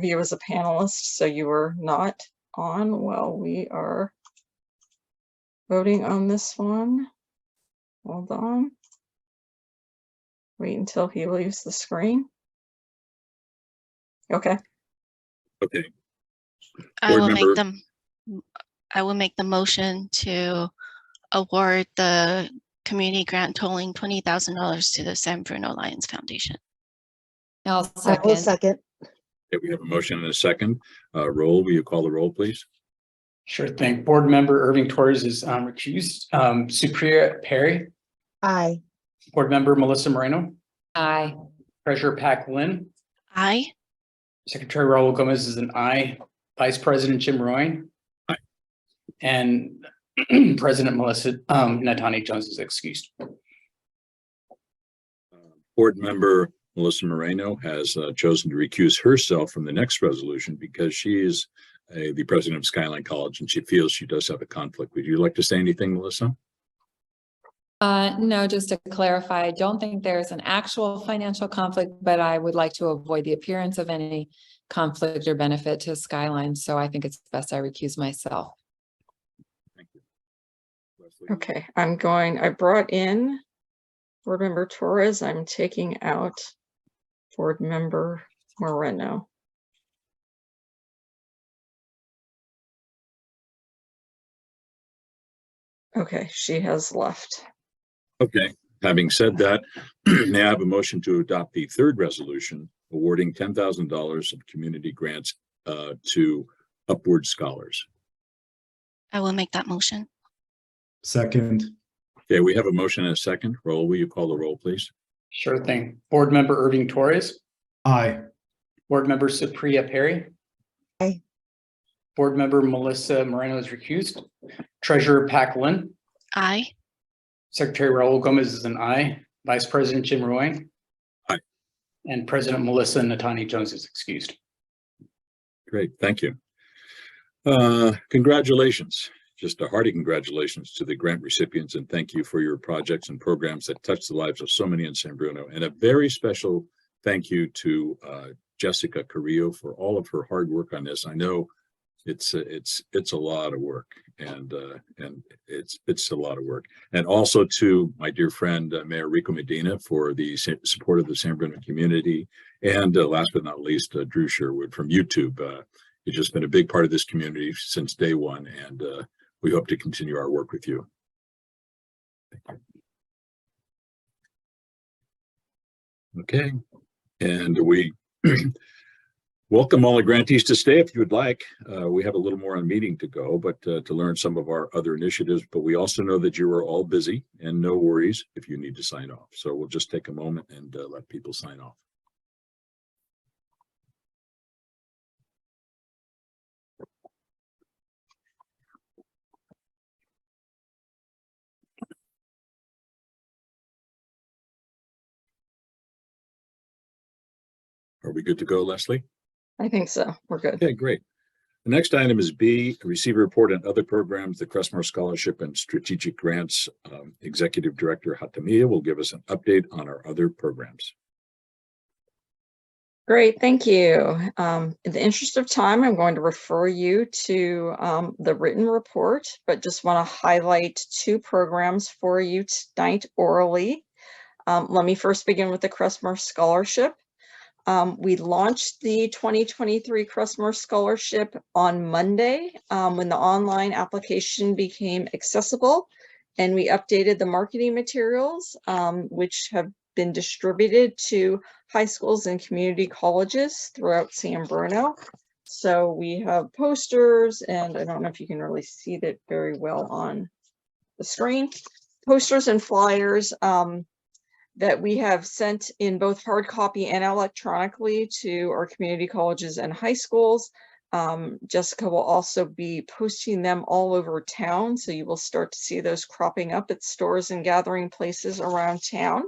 you as a panelist, so you are not on while we are voting on this one. Hold on. Wait until he leaves the screen. Okay. Okay. I will make the motion to award the community grant totaling $20,000 to the San Bruno Lions Foundation. I'll I will second. Okay, we have a motion and a second. Roll, will you call the roll, please? Sure thing. Board Member Irving Torres is recused. Supriya Perry. Aye. Board Member Melissa Moreno. Aye. Treasurer Pac Lin. Aye. Secretary Raul Gomez is an aye. Vice President Jim Royan. Aye. And President Melissa Natani Jones is excused. Board member Melissa Moreno has chosen to recuse herself from the next resolution because she is the president of Skyline College and she feels she does have a conflict. Would you like to say anything, Melissa? No, just to clarify, I don't think there's an actual financial conflict, but I would like to avoid the appearance of any conflict or benefit to Skyline. So I think it's best I recuse myself. Thank you. Okay, I brought in Board Member Torres. I'm taking out Board Member Moreno. Okay, she has left. Okay, having said that, may I have a motion to adopt the third resolution awarding $10,000 of community grants to Upward Scholars? I will make that motion. Second. Okay, we have a motion and a second. Roll, will you call the roll, please? Sure thing. Board Member Irving Torres. Aye. Board Member Supriya Perry. Aye. Board Member Melissa Moreno is recused. Treasurer Pac Lin. Aye. Secretary Raul Gomez is an aye. Vice President Jim Royan. Aye. And President Melissa Natani Jones is excused. Great, thank you. Congratulations. Just a hearty congratulations to the grant recipients and thank you for your projects and programs that touch the lives of so many in San Bruno. And a very special thank you to Jessica Carrillo for all of her hard work on this. I know it's a lot of work and it's a lot of work. And also to my dear friend, Mayor Rico Medina for the support of the San Bruno community. And last but not least, Drew Sherwood from YouTube. You've just been a big part of this community since day one. And we hope to continue our work with you. Thank you. Okay, and we welcome all the grantees to stay if you would like. We have a little more on meeting to go, but to learn some of our other initiatives, but we also know that you are all busy and no worries if you need to sign off. So we'll just take a moment and let people sign off. Are we good to go, Leslie? I think so. We're good. Okay, great. The next item is B, receive a report on other programs. The Crestmore Scholarship and Strategic Grants Executive Director Hatamiya will give us an update on our other programs. Great, thank you. In the interest of time, I'm going to refer you to the written report, but just want to highlight two programs for you tonight orally. Let me first begin with the Crestmore Scholarship. We launched the 2023 Crestmore Scholarship on Monday when the online application became accessible, and we updated the marketing materials, which have been distributed to high schools and community colleges throughout San Bruno. So we have posters, and I don't know if you can really see that very well on the screen, posters and flyers that we have sent in both hard copy and electronically to our community colleges and high schools. Jessica will also be posting them all over town, so you will start to see those cropping up at stores and gathering places around town.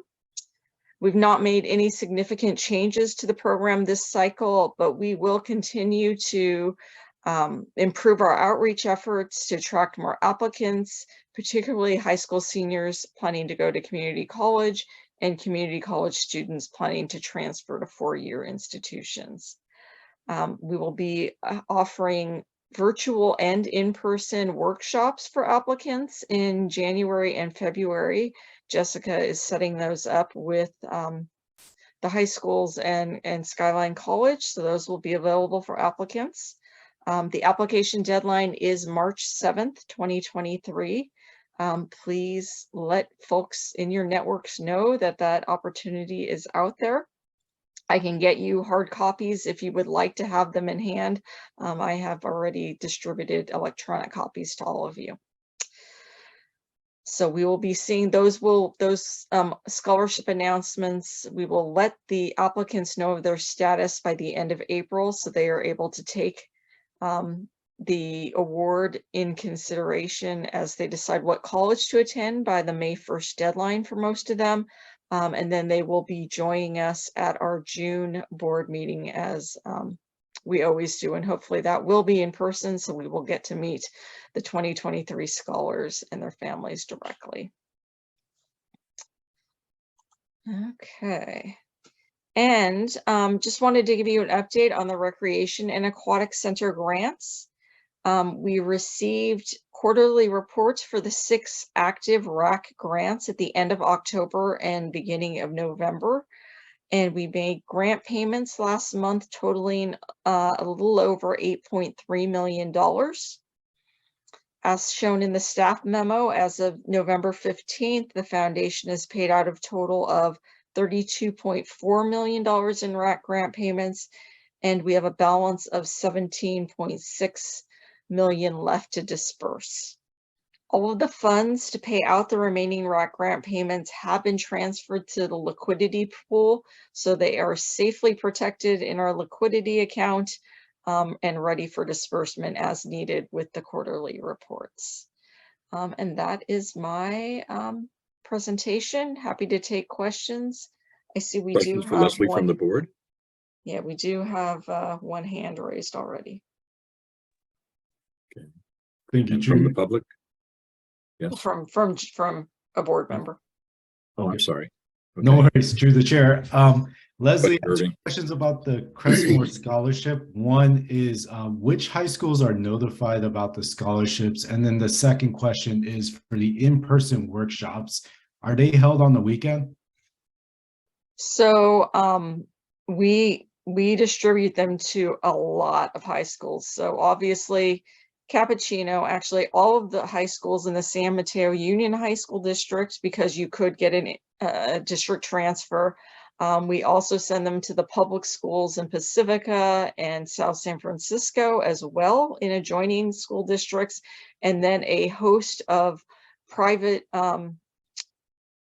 We've not made any significant changes to the program this cycle, but we will continue to improve our outreach efforts to attract more applicants, particularly high school seniors planning to go to community college and community college students planning to transfer to four-year institutions. We will be offering virtual and in-person workshops for applicants in January and February. Jessica is setting those up with the high schools and Skyline College, so those will be available for applicants. The application deadline is March 7th, 2023. Please let folks in your networks know that that opportunity is out there. I can get you hard copies if you would like to have them in hand. I have already distributed electronic copies to all of you. So we will be seeing those scholarship announcements. We will let the applicants know of their status by the end of April, so they are able to take the award in consideration as they decide what college to attend by the May 1st deadline for most of them. And then they will be joining us at our June board meeting as we always do. And hopefully that will be in person, so we will get to meet the 2023 scholars and their families directly. Okay. And just wanted to give you an update on the Recreation and Aquatic Center grants. We received quarterly reports for the 6 active RAC grants at the end of October and beginning of November. And we made grant payments last month totaling a little over $8.3 million. As shown in the staff memo, as of November 15th, the foundation has paid out a total of $32.4 million in RAC grant payments, and we have a balance of $17.6 million left to disperse. All of the funds to pay out the remaining RAC grant payments have been transferred to the liquidity pool, so they are safely protected in our liquidity account and ready for disbursement as needed with the quarterly reports. And that is my presentation. Happy to take questions. I see we Questions do for have Leslie from the board? Yeah, we do have one hand raised already. Okay. Thank you, And from the Drew. public? Yes. From a board member. Oh, I'm sorry. No worries, Drew the chair. Leslie, But Irving. questions about the Crestmore Scholarship. One is which high schools are notified about the scholarships? And then the second question is for the in-person workshops, are they held on the weekend? So we distribute them to a lot of high schools. So obviously Cappuccino, actually all of the high schools in the San Mateo Union High School District, because you could get a district transfer. We also send them to the public schools in Pacifica and South San Francisco as well in adjoining school districts, and then a host of private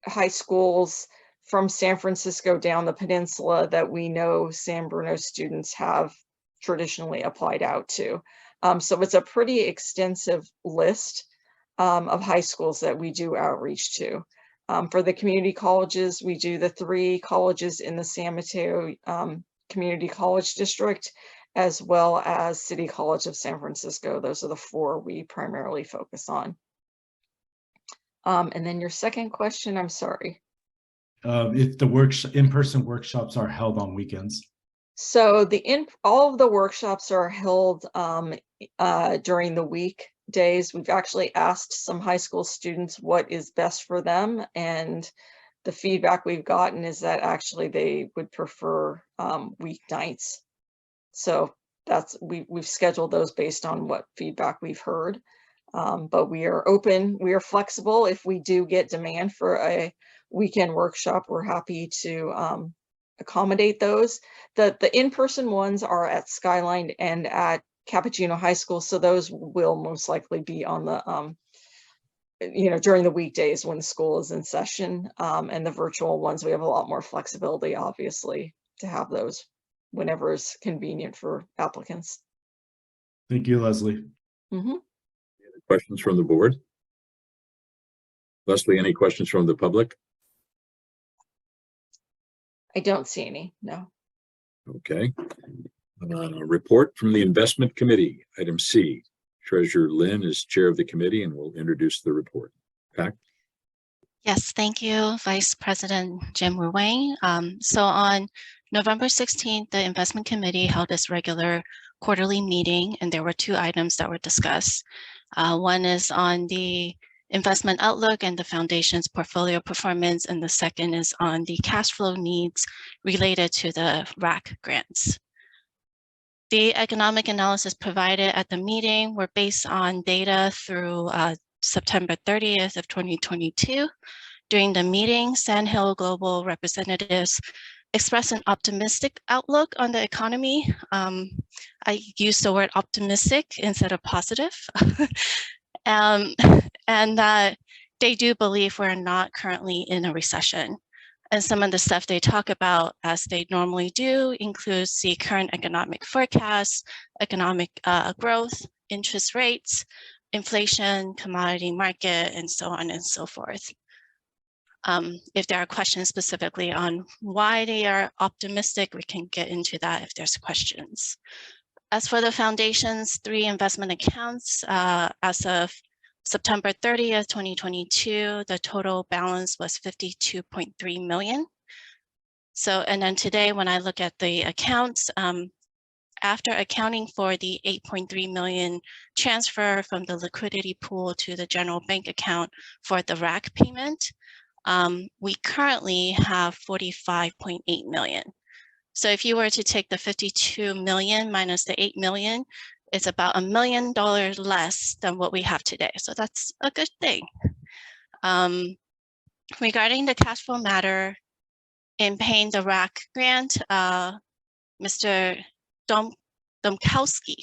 high schools from San Francisco down the peninsula that we know San Bruno students have traditionally applied out to. So it's a pretty extensive list of high schools that we do outreach to. For the community colleges, we do the 3 colleges in the San Mateo Community College District, as well as City College of San Francisco. Those are the 4 we primarily focus on. And then your second question, I'm sorry. If the in-person workshops are held on weekends. So all of the workshops are held during the weekdays. We've actually asked some high school students what is best for them, and the feedback we've gotten is that actually they would prefer weeknights. So we've scheduled those based on what feedback we've heard. But we are open, we are flexible. If we do get demand for a weekend workshop, we're happy to accommodate those. The in-person ones are at Skyline and at Cappuccino High School, so those will most likely be on the during the weekdays when school is in session. And the virtual ones, we have a lot more flexibility, obviously, to have those whenever is convenient for applicants. Thank you, Leslie. Mm-hmm. Questions from the board? Leslie, any questions from the public? I don't see any, no. Okay. Report from the investment committee, item C. Treasurer Lynn is chair of the committee and will introduce the report. Pat? Yes, thank you, Vice President Jim Ruane. So on November 16th, the investment committee held its regular quarterly meeting, and there were 2 items that were discussed. One is on the investment outlook and the foundation's portfolio performance, and the second is on the cash flow needs related to the RAC grants. The economic analysis provided at the meeting were based on data through September 30th of 2022. During the meeting, Sandhill Global representatives expressed an optimistic outlook on the economy. I used the word optimistic instead of positive. And that they do believe we're not currently in a recession. And some of the stuff they talk about, as they normally do, includes the current economic forecast, economic growth, interest rates, inflation, commodity market, and so on and so forth. If there are questions specifically on why they are optimistic, we can get into that if there's questions. As for the foundation's 3 investment accounts, as of September 30th, 2022, the total balance was $52.3 million. So, and then today, when I look at the accounts, after accounting for the $8.3 million transfer from the liquidity pool to the general bank account for the RAC payment, we currently have $45.8 million. So if you were to take the 52 million minus the 8 million, it's about $1 million less than what we have today. So that's a good thing. Regarding the cash flow matter in paying the RAC grant, Mr. Domkowski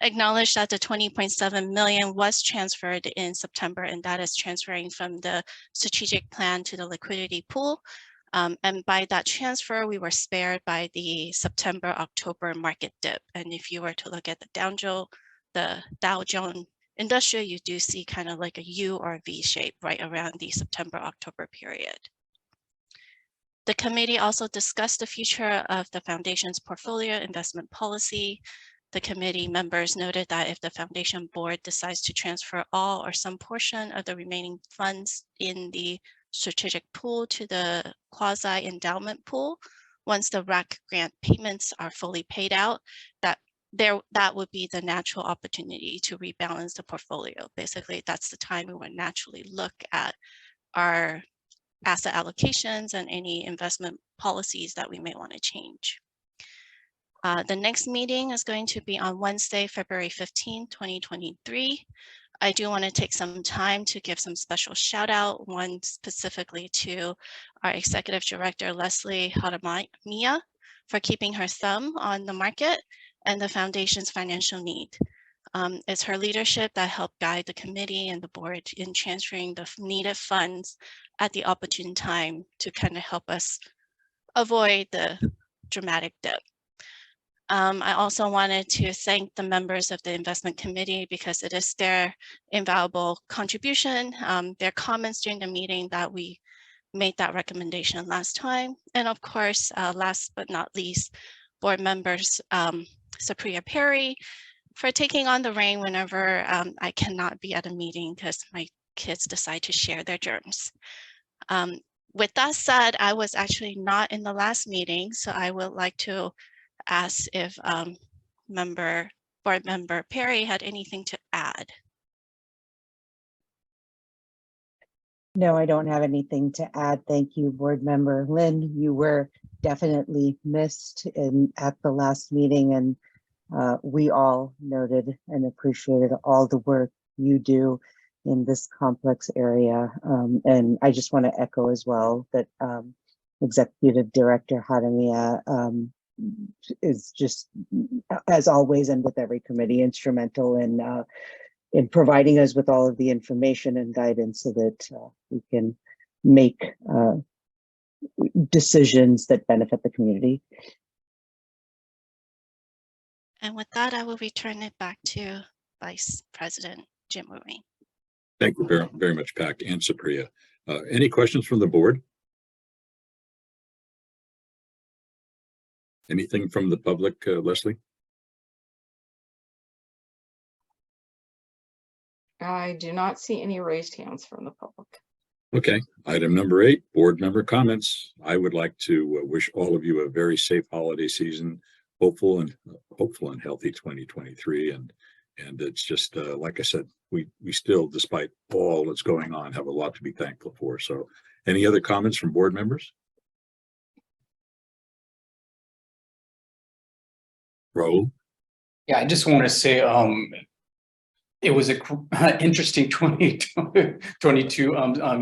acknowledged that the 20.7 million was transferred in September, and that is transferring from the strategic plan to the liquidity pool. And by that transfer, we were spared by the September-October market dip. And if you were to look at the Dow Jones Industrial, you do see kind of like a U or a V shape right around the September-October period. The committee also discussed the future of the foundation's portfolio investment policy. The committee members noted that if the foundation board decides to transfer all or some portion of the remaining funds in the strategic pool to the quasi endowment pool, once the RAC grant payments are fully paid out, that would be the natural opportunity to rebalance the portfolio. Basically, that's the time we would naturally look at our asset allocations and any investment policies that we may want to change. The next meeting is going to be on Wednesday, February 15, 2023. I do want to take some time to give some special shout out, one specifically to our Executive Director, Leslie Hadamia, for keeping her thumb on the market and the foundation's financial need. It's her leadership that helped guide the committee and the board in transferring the needed funds at the opportune time to kind of help us avoid the dramatic dip. I also wanted to thank the members of the investment committee because it is their invaluable contribution, their comments during the meeting that we made that recommendation last time. And of course, last but not least, board members, Supriya Perry, for taking on the reign whenever I cannot be at a meeting because my kids decide to share their germs. With that said, I was actually not in the last meeting, so I would like to ask if board member Perry had anything to add. No, I don't have anything to add. Thank you, board member Lynn. You were definitely missed at the last meeting, and we all noted and appreciated all the work you do in this complex area. And I just want to echo as well that Executive Director Hadamia is just, as always, and with every committee, instrumental in providing us with all of the information and guidance so that we can make decisions that benefit the community. And with that, I will return it back to Vice President Jim Ruane. Thank you very, very much, Pac and Supriya. Any questions from the board? Anything from the public, Leslie? I do not see any raised hands from the public. Okay, item number 8, board member comments. I would like to wish all of you a very safe holiday season, hopeful and healthy 2023. And it's just like I said, we still, despite all that's going on, have a lot to be thankful for. So any other comments from board members? Raul? Yeah, I just want to say it was a interesting 2022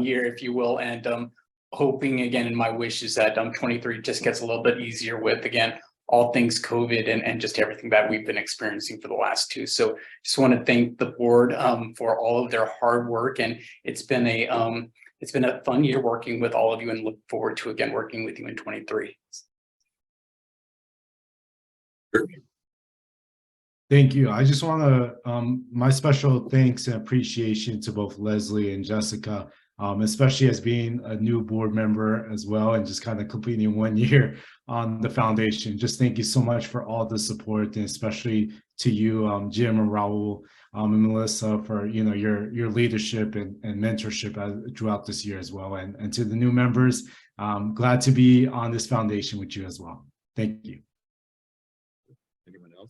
year, if you will, and hoping again, in my wish is that 23 just gets a little bit easier with, again, all things COVID and just everything that we've been experiencing for the last 2. So just want to thank the board for all of their hard work, and it's been a fun year working with all of you, and look forward to again working with you in 23. Thank you. I just want to, my special thanks and appreciation to both Leslie and Jessica, especially as being a new board member as well, and just kind of completing 1 year on the foundation. Just thank you so much for all the support, and especially to you, Jim and Raul and Melissa, for your leadership and mentorship throughout this year as well. And to the new members, glad to be on this foundation with you as well. Thank you. Anyone else?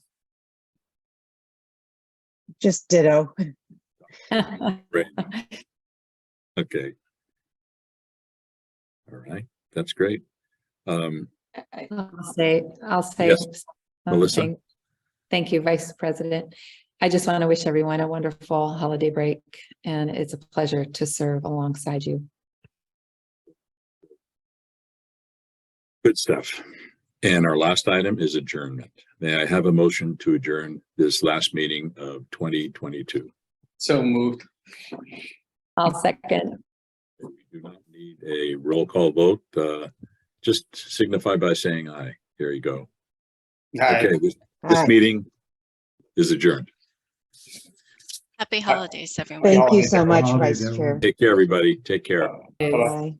Just ditto. Great. Okay. All right, that's great. I'll say Yes, Melissa. Thank you, Vice President. I just want to wish everyone a wonderful holiday break, and it's a pleasure to serve alongside you. Good stuff. And our last item is adjournment. May I have a motion to adjourn this last meeting of 2022? So moved. I'll second. We do not need a roll call vote. Just signify by saying aye. Here you go. Aye. Okay, this meeting is adjourned. Happy holidays, everyone. Thank you so much, Vice Chair. Take care, everybody. Take care. Bye.